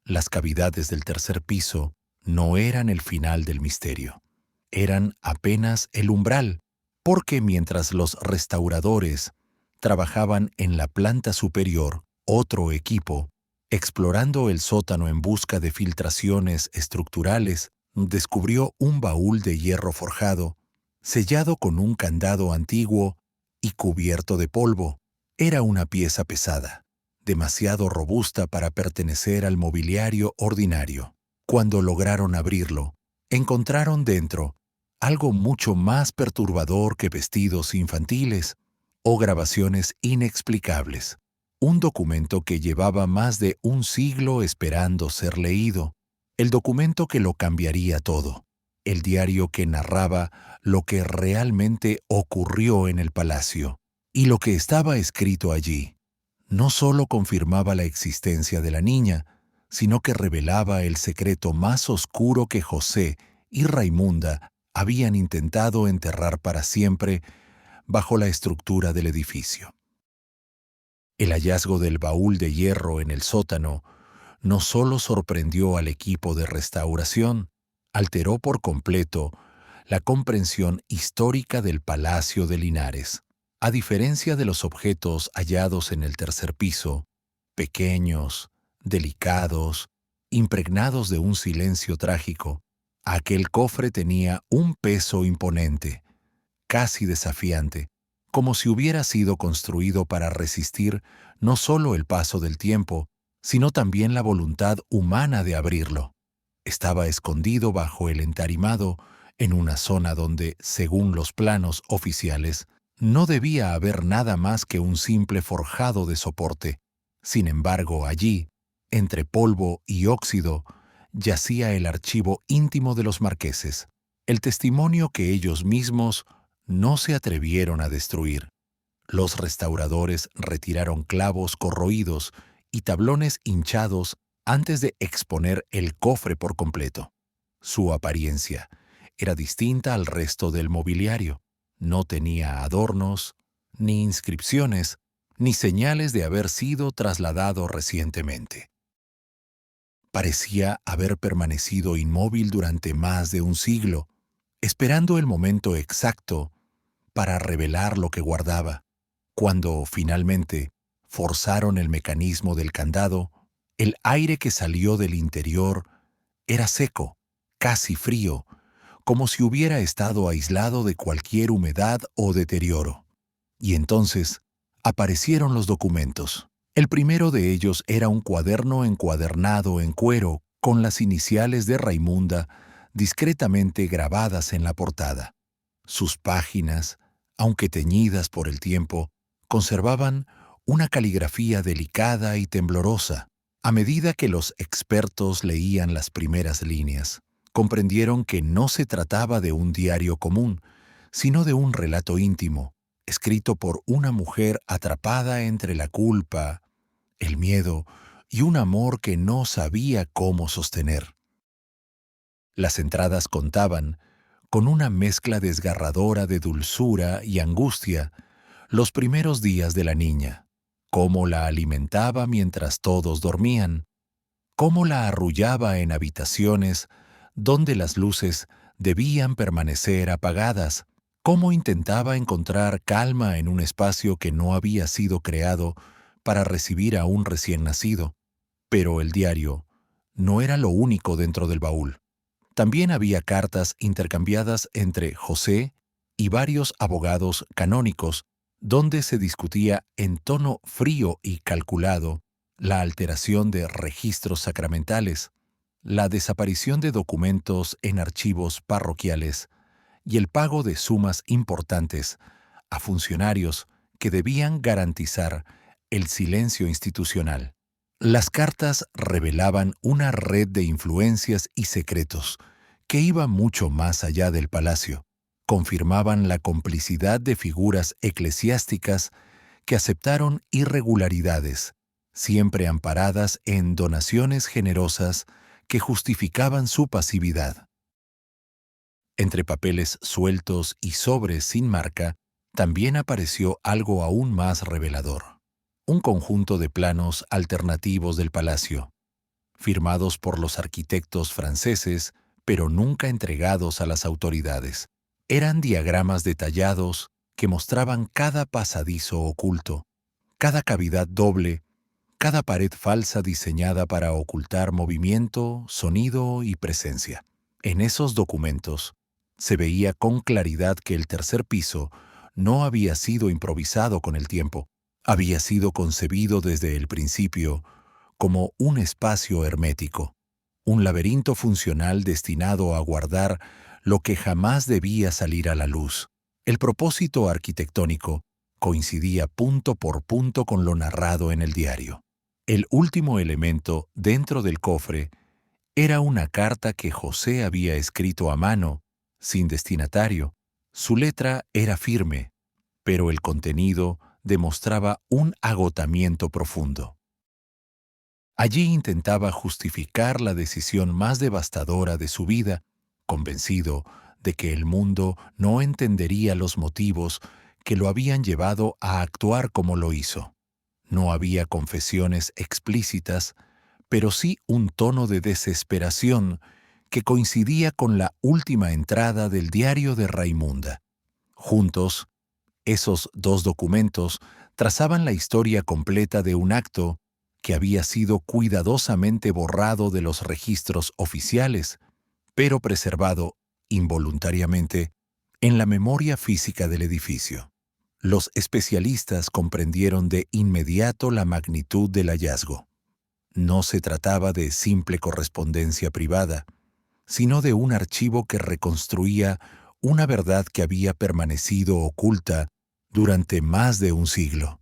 las cavidades del tercer piso no eran el final del misterio. Eran apenas el umbral, porque mientras los restauradores trabajaban en la planta superior, otro equipo, explorando el sótano en busca de filtraciones estructurales, descubrió un baúl de hierro forjado, sellado con un candado antiguo y cubierto de polvo. Era una pieza pesada, demasiado robusta para pertenecer al mobiliario ordinario. Cuando lograron abrirlo, encontraron dentro algo mucho más perturbador que vestidos infantiles o grabaciones inexplicables. Un documento que llevaba más de un siglo esperando ser leído. El documento que lo cambiaría todo. El diario que narraba lo que realmente ocurrió en el palacio. Y lo que estaba escrito allí no solo confirmaba la existencia de la niña, sino que revelaba el secreto más oscuro que José y Raimunda habían intentado enterrar para siempre bajo la estructura del edificio. El hallazgo del baúl de hierro en el sótano no solo sorprendió al equipo de restauración, alteró por completo la comprensión histórica del Palacio de Linares. A diferencia de los objetos hallados en el tercer piso, pequeños, delicados, impregnados de un silencio trágico, aquel cofre tenía un peso imponente, casi desafiante, como si hubiera sido construido para resistir no solo el paso del tiempo, sino también la voluntad humana de abrirlo. Estaba escondido bajo el entarimado, en una zona donde, según los planos oficiales, no debía haber nada más que un simple forjado de soporte. Sin embargo, allí, entre polvo y óxido, yacía el archivo íntimo de los marqueses, el testimonio que ellos mismos no se atrevieron a destruir. Los restauradores retiraron clavos corroídos y tablones hinchados antes de exponer el cofre por completo. Su apariencia era distinta al resto del mobiliario. No tenía adornos, ni inscripciones, ni señales de haber sido trasladado recientemente. Parecía haber permanecido inmóvil durante más de un siglo, esperando el momento exacto para revelar lo que guardaba. Cuando, finalmente, forzaron el mecanismo del candado, el aire que salió del interior era seco, casi frío, como si hubiera estado aislado de cualquier humedad o deterioro. Y entonces aparecieron los documentos. El primero de ellos era un cuaderno encuadernado en cuero con las iniciales de Raimunda discretamente grabadas en la portada. Sus páginas, aunque teñidas por el tiempo, conservaban una caligrafía delicada y temblorosa. A medida que los expertos leían las primeras líneas, comprendieron que no se trataba de un diario común, sino de un relato íntimo, escrito por una mujer atrapada entre la culpa, el miedo y un amor que no sabía cómo sostener. Las entradas contaban, con una mezcla desgarradora de dulzura y angustia, los primeros días de la niña, cómo la alimentaba mientras todos dormían, cómo la arrullaba en habitaciones donde las luces debían permanecer apagadas, cómo intentaba encontrar calma en un espacio que no había sido creado para recibir a un recién nacido. Pero el diario no era lo único dentro del baúl. También había cartas intercambiadas entre José y varios abogados canónicos, donde se discutía en tono frío y calculado la alteración de registros sacramentales, la desaparición de documentos en archivos parroquiales y el pago de sumas importantes a funcionarios que debían garantizar el silencio institucional. Las cartas revelaban una red de influencias y secretos que iba mucho más allá del palacio. Confirmaban la complicidad de figuras eclesiásticas que aceptaron irregularidades, siempre amparadas en donaciones generosas que justificaban su pasividad. Entre papeles sueltos y sobres sin marca, también apareció algo aún más revelador. Un conjunto de planos alternativos del palacio, firmados por los arquitectos franceses, pero nunca entregados a las autoridades. Eran diagramas detallados que mostraban cada pasadizo oculto, cada cavidad doble, cada pared falsa diseñada para ocultar movimiento, sonido y presencia. En esos documentos se veía con claridad que el tercer piso no había sido improvisado con el tiempo, había sido concebido desde el principio como un espacio hermético, un laberinto funcional destinado a guardar lo que jamás debía salir a la luz. El propósito arquitectónico coincidía punto por punto con lo narrado en el diario. El último elemento dentro del cofre era una carta que José había escrito a mano, sin destinatario. Su letra era firme, pero el contenido demostraba un agotamiento profundo. Allí intentaba justificar la decisión más devastadora de su vida, convencido de que el mundo no entendería los motivos que lo habían llevado a actuar como lo hizo. No había confesiones explícitas, pero sí un tono de desesperación que coincidía con la última entrada del diario de Raimunda. Juntos, esos dos documentos trazaban la historia completa de un acto que había sido cuidadosamente borrado de los registros oficiales, pero preservado involuntariamente en la memoria física del edificio. Los especialistas comprendieron de inmediato la magnitud del hallazgo. No se trataba de simple correspondencia privada, sino de un archivo que reconstruía una verdad que había permanecido oculta durante más de un siglo.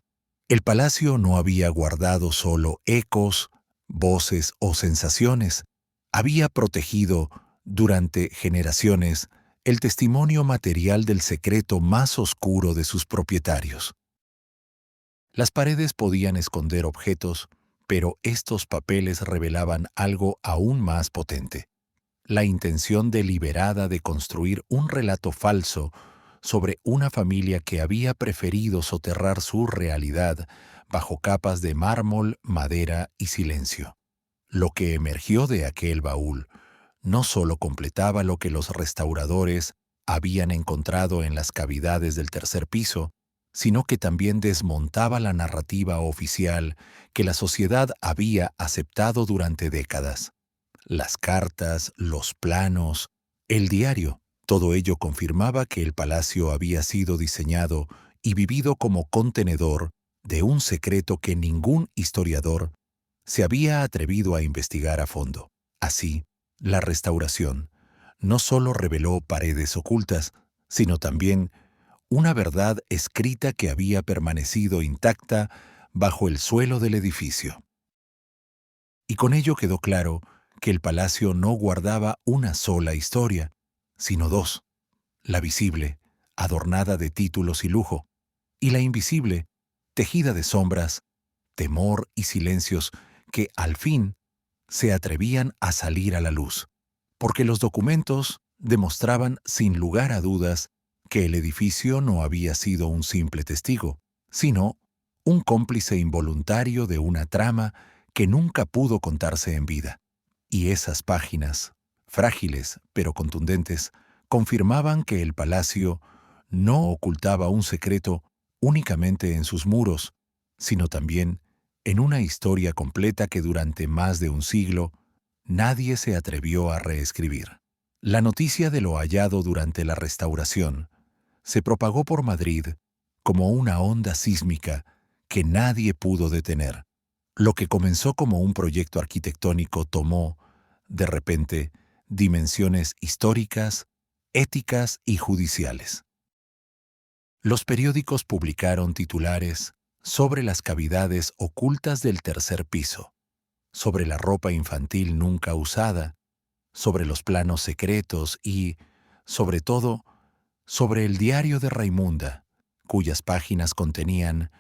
El palacio no había guardado solo ecos, voces o sensaciones, había protegido, durante generaciones, el testimonio material del secreto más oscuro de sus propietarios. Las paredes podían esconder objetos, pero estos papeles revelaban algo aún más potente: la intención deliberada de construir un relato falso sobre una familia que había preferido soterrar su realidad bajo capas de mármol, madera y silencio. Lo que emergió de aquel baúl no solo completaba lo que los restauradores habían encontrado en las cavidades del tercer piso, sino que también desmontaba la narrativa oficial que la sociedad había aceptado durante décadas. Las cartas, los planos, el diario, todo ello confirmaba que el palacio había sido diseñado y vivido como contenedor de un secreto que ningún historiador se había atrevido a investigar a fondo. Así, la restauración no solo reveló paredes ocultas, sino también una verdad escrita que había permanecido intacta bajo el suelo del edificio. Y con ello quedó claro que el palacio no guardaba una sola historia, sino dos: la visible, adornada de títulos y lujo, y la invisible, tejida de sombras, temor y silencios que, al fin, se atrevían a salir a la luz, porque los documentos demostraban sin lugar a dudas que el edificio no había sido un simple testigo, sino un cómplice involuntario de una trama que nunca pudo contarse en vida. Y esas páginas, frágiles pero contundentes, confirmaban que el palacio no ocultaba un secreto únicamente en sus muros, sino también en una historia completa que durante más de un siglo nadie se atrevió a reescribir. La noticia de lo hallado durante la restauración se propagó por Madrid como una onda sísmica que nadie pudo detener. Lo que comenzó como un proyecto arquitectónico tomó, de repente, dimensiones históricas, éticas y judiciales. Los periódicos publicaron titulares sobre las cavidades ocultas del tercer piso, sobre la ropa infantil nunca usada, sobre los planos secretos y, sobre todo, sobre el diario de Raimunda, cuyas páginas contenían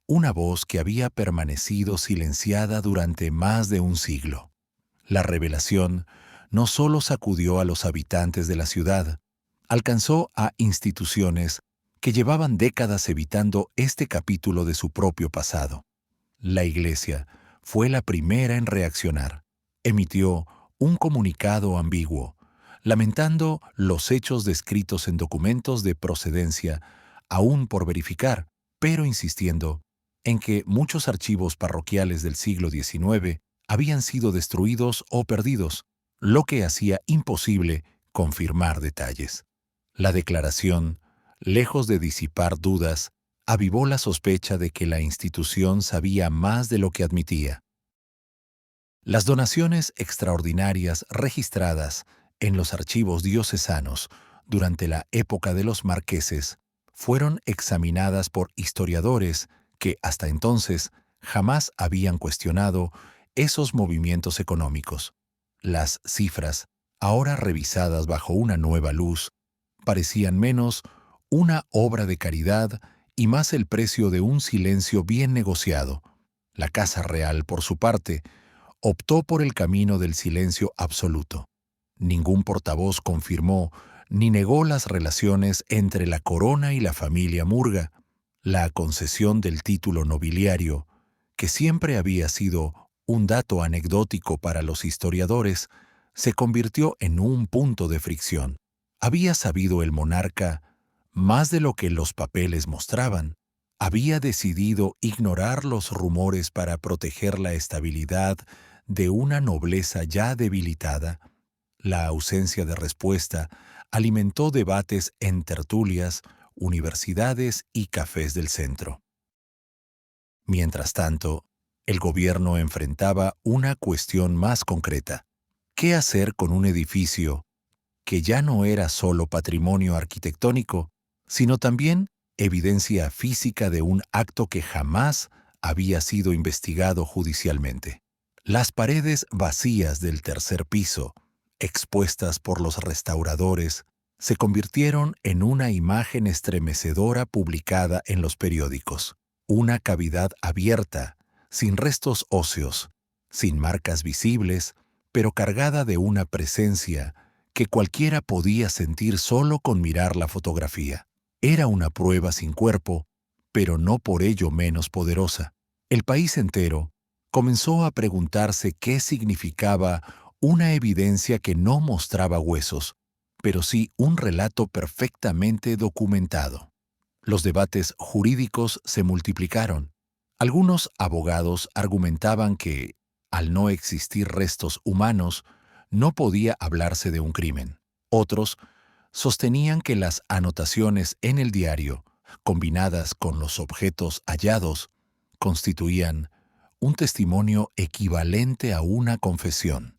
una voz que había permanecido silenciada durante más de un siglo: La revelación no solo sacudió a los habitantes de la ciudad, alcanzó a instituciones que llevaban décadas evitando este capítulo de su propio pasado. La Iglesia fue la primera en reaccionar. Emitió un comunicado ambiguo, lamentando los hechos descritos en documentos de procedencia aún por verificar, pero insistiendo en que muchos archivos parroquiales del siglo XIX habían sido destruidos o perdidos, lo que hacía imposible confirmar detalles. La declaración, lejos de disipar dudas, avivó la sospecha de que la institución sabía más de lo que admitía. Las donaciones extraordinarias registradas en los archivos diocesanos durante la época de los marqueses fueron examinadas por historiadores que hasta entonces jamás habían cuestionado esos movimientos económicos. Las cifras, ahora revisadas bajo una nueva luz, parecían menos una obra de caridad y más el precio de un silencio bien negociado. La Casa Real, por su parte, optó por el camino del silencio absoluto. Ningún portavoz confirmó ni negó las relaciones entre la corona y la familia Murga. La concesión del título nobiliario, que siempre había sido un dato anecdótico para los historiadores, se convirtió en un punto de fricción. ¿Había sabido el monarca más de lo que los papeles mostraban? ¿Había decidido ignorar los rumores para proteger la estabilidad de una nobleza ya debilitada? La ausencia de respuesta alimentó debates en tertulias, universidades y cafés del centro. Mientras tanto, el gobierno enfrentaba una cuestión más concreta. ¿Qué hacer con un edificio que ya no era solo patrimonio arquitectónico, sino también evidencia física de un acto que jamás había sido investigado judicialmente? Las paredes vacías del tercer piso, expuestas por los restauradores, se convirtieron en una imagen estremecedora publicada en los periódicos. Una cavidad abierta, sin restos óseos, sin marcas visibles, pero cargada de una presencia que cualquiera podía sentir solo con mirar la fotografía. Era una prueba sin cuerpo, pero no por ello menos poderosa. El país entero comenzó a preguntarse qué significaba una evidencia que no mostraba huesos, pero sí un relato perfectamente documentado. Los debates jurídicos se multiplicaron. Algunos abogados argumentaban que, al no existir restos humanos, no podía hablarse de un crimen. Otros sostenían que las anotaciones en el diario, combinadas con los objetos hallados, constituían un testimonio equivalente a una confesión.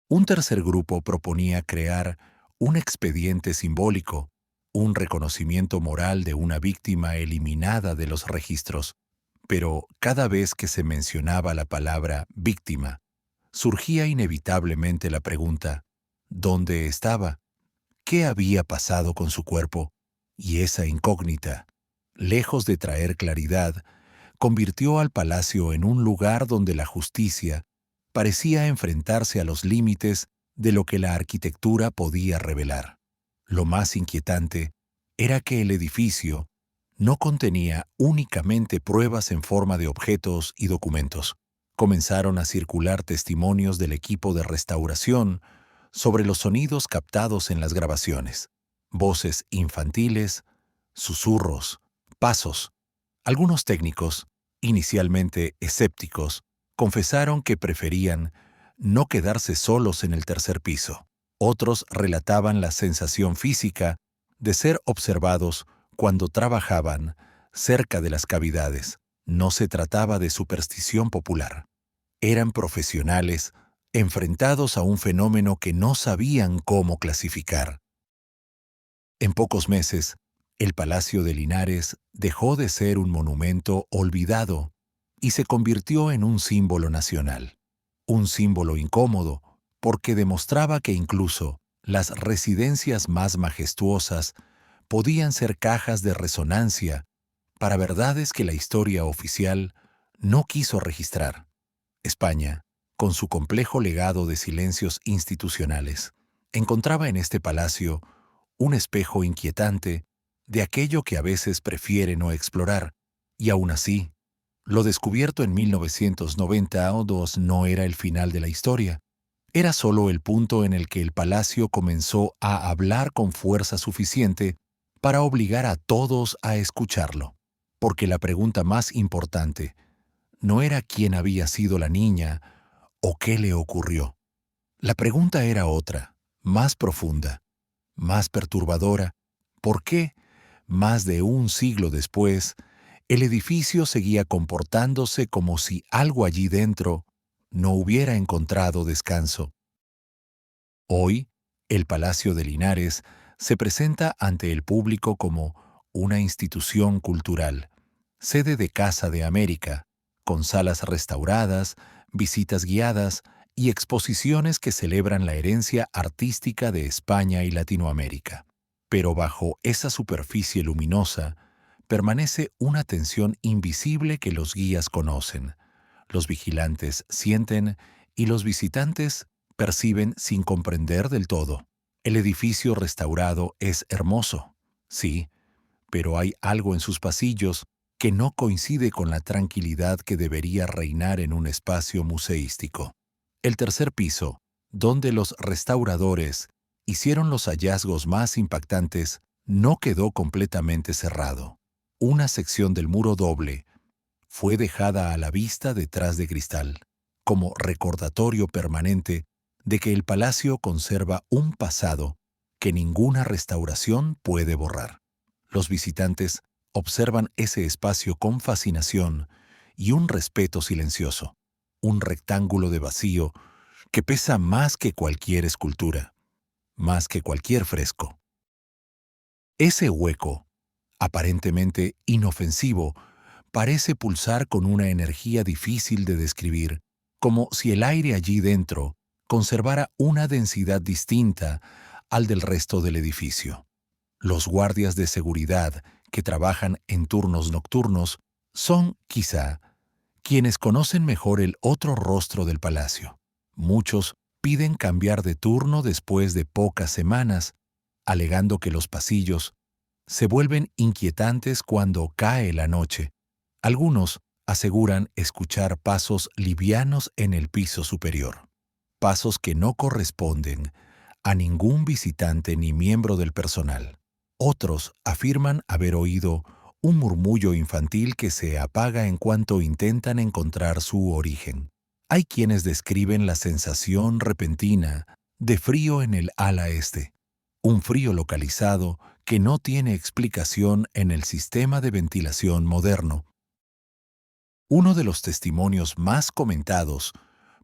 Un tercer grupo proponía crear un expediente simbólico, un reconocimiento moral de una víctima eliminada de los registros, pero cada vez que se mencionaba la palabra víctima, surgía inevitablemente la pregunta: ¿dónde estaba? ¿Qué había pasado con su cuerpo? Y esa incógnita, lejos de traer claridad, convirtió al palacio en un lugar donde la justicia parecía enfrentarse a los límites de lo que la arquitectura podía revelar. Lo más inquietante era que el edificio no contenía únicamente pruebas en forma de objetos y documentos. Comenzaron a circular testimonios del equipo de restauración sobre los sonidos captados en las grabaciones. Voces infantiles, susurros, pasos. Algunos técnicos, inicialmente escépticos, confesaron que preferían no quedarse solos en el tercer piso. Otros relataban la sensación física de ser observados cuando trabajaban cerca de las cavidades. No se trataba de superstición popular. Eran profesionales enfrentados a un fenómeno que no sabían cómo clasificar. En pocos meses, el Palacio de Linares dejó de ser un monumento olvidado y se convirtió en un símbolo nacional. Un símbolo incómodo porque demostraba que incluso las residencias más majestuosas podían ser cajas de resonancia para verdades que la historia oficial no quiso registrar. España con su complejo legado de silencios institucionales. Encontraba en este palacio un espejo inquietante de aquello que a veces prefiere no explorar, y aún así, lo descubierto en 1992 no era el final de la historia. Era solo el punto en el que el palacio comenzó a hablar con fuerza suficiente para obligar a todos a escucharlo. Porque la pregunta más importante no era quién había sido la niña o qué le ocurrió. La pregunta era otra, más profunda, más perturbadora. ¿Por qué, más de un siglo después, el edificio seguía comportándose como si algo allí dentro no hubiera encontrado descanso? Hoy, el Palacio de Linares se presenta ante el público como una institución cultural, sede de Casa de América, con salas restauradas, visitas guiadas y exposiciones que celebran la herencia artística de España y Latinoamérica. Pero bajo esa superficie luminosa permanece una tensión invisible que los guías conocen, los vigilantes sienten y los visitantes perciben sin comprender del todo. El edificio restaurado es hermoso, sí, pero hay algo en sus pasillos que no coincide con la tranquilidad que debería reinar en un espacio museístico. El tercer piso, donde los restauradores hicieron los hallazgos más impactantes, no quedó completamente cerrado. Una sección del muro doble fue dejada a la vista detrás de cristal, como recordatorio permanente de que el palacio conserva un pasado que ninguna restauración puede borrar. Los visitantes observan ese espacio con fascinación y un respeto silencioso, un rectángulo de vacío que pesa más que cualquier escultura, más que cualquier fresco. Ese hueco, aparentemente inofensivo, parece pulsar con una energía difícil de describir, como si el aire allí dentro conservara una densidad distinta al del resto del edificio. Los guardias de seguridad que trabajan en turnos nocturnos son, quizá, quienes conocen mejor el otro rostro del palacio. Muchos piden cambiar de turno después de pocas semanas, alegando que los pasillos se vuelven inquietantes cuando cae la noche. Algunos aseguran escuchar pasos livianos en el piso superior, pasos que no corresponden a ningún visitante ni miembro del personal. Otros afirman haber oído un murmullo infantil que se apaga en cuanto intentan encontrar su origen. Hay quienes describen la sensación repentina de frío en el ala este, un frío localizado que no tiene explicación en el sistema de ventilación moderno. Uno de los testimonios más comentados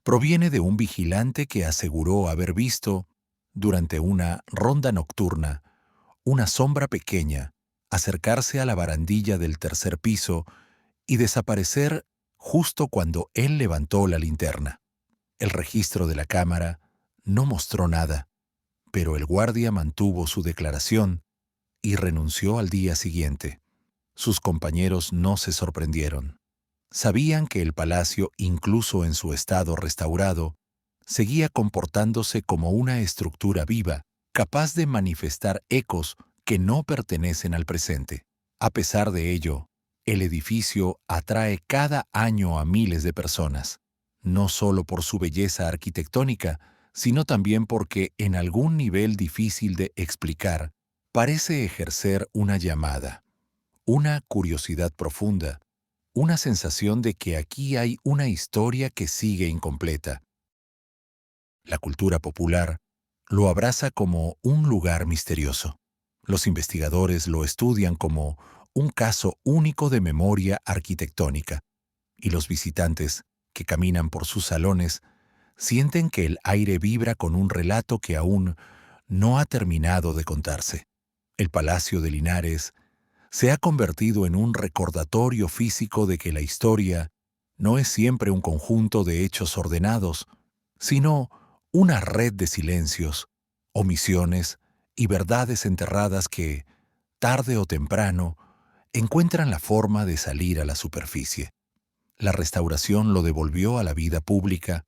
proviene de un vigilante que aseguró haber visto, durante una ronda nocturna, una sombra pequeña acercarse a la barandilla del tercer piso y desaparecer justo cuando él levantó la linterna. El registro de la cámara no mostró nada, pero el guardia mantuvo su declaración y renunció al día siguiente. Sus compañeros no se sorprendieron. Sabían que el palacio, incluso en su estado restaurado, seguía comportándose como una estructura viva, capaz de manifestar ecos que no pertenecen al presente. A pesar de ello, el edificio atrae cada año a miles de personas, no solo por su belleza arquitectónica, sino también porque, en algún nivel difícil de explicar, parece ejercer una llamada, una curiosidad profunda, una sensación de que aquí hay una historia que sigue incompleta. La cultura popular lo abraza como un lugar misterioso. Los investigadores lo estudian como un caso único de memoria arquitectónica, y los visitantes, que caminan por sus salones, sienten que el aire vibra con un relato que aún no ha terminado de contarse. El Palacio de Linares se ha convertido en un recordatorio físico de que la historia no es siempre un conjunto de hechos ordenados, sino una red de silencios, omisiones y verdades enterradas que, tarde o temprano, encuentran la forma de salir a la superficie. La restauración lo devolvió a la vida pública,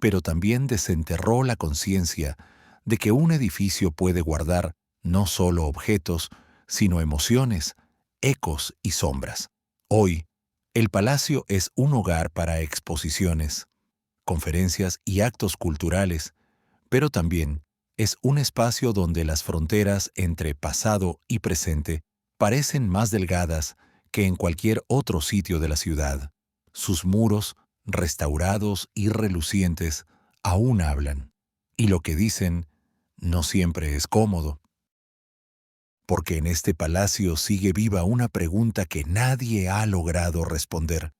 pero también desenterró la conciencia de que un edificio puede guardar no solo objetos, sino emociones, ecos y sombras. Hoy, el palacio es un hogar para exposiciones, conferencias y actos culturales, pero también es un espacio donde las fronteras entre pasado y presente parecen más delgadas que en cualquier otro sitio de la ciudad. Sus muros, restaurados y relucientes, aún hablan, y lo que dicen no siempre es cómodo, porque en este palacio sigue viva una pregunta que nadie ha logrado responder,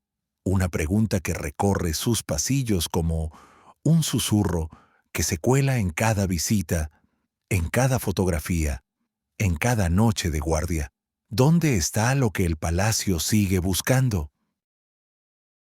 una pregunta que recorre sus pasillos como un susurro que se cuela en cada visita, en cada fotografía, en cada noche de guardia. ¿Dónde está lo que el palacio sigue buscando?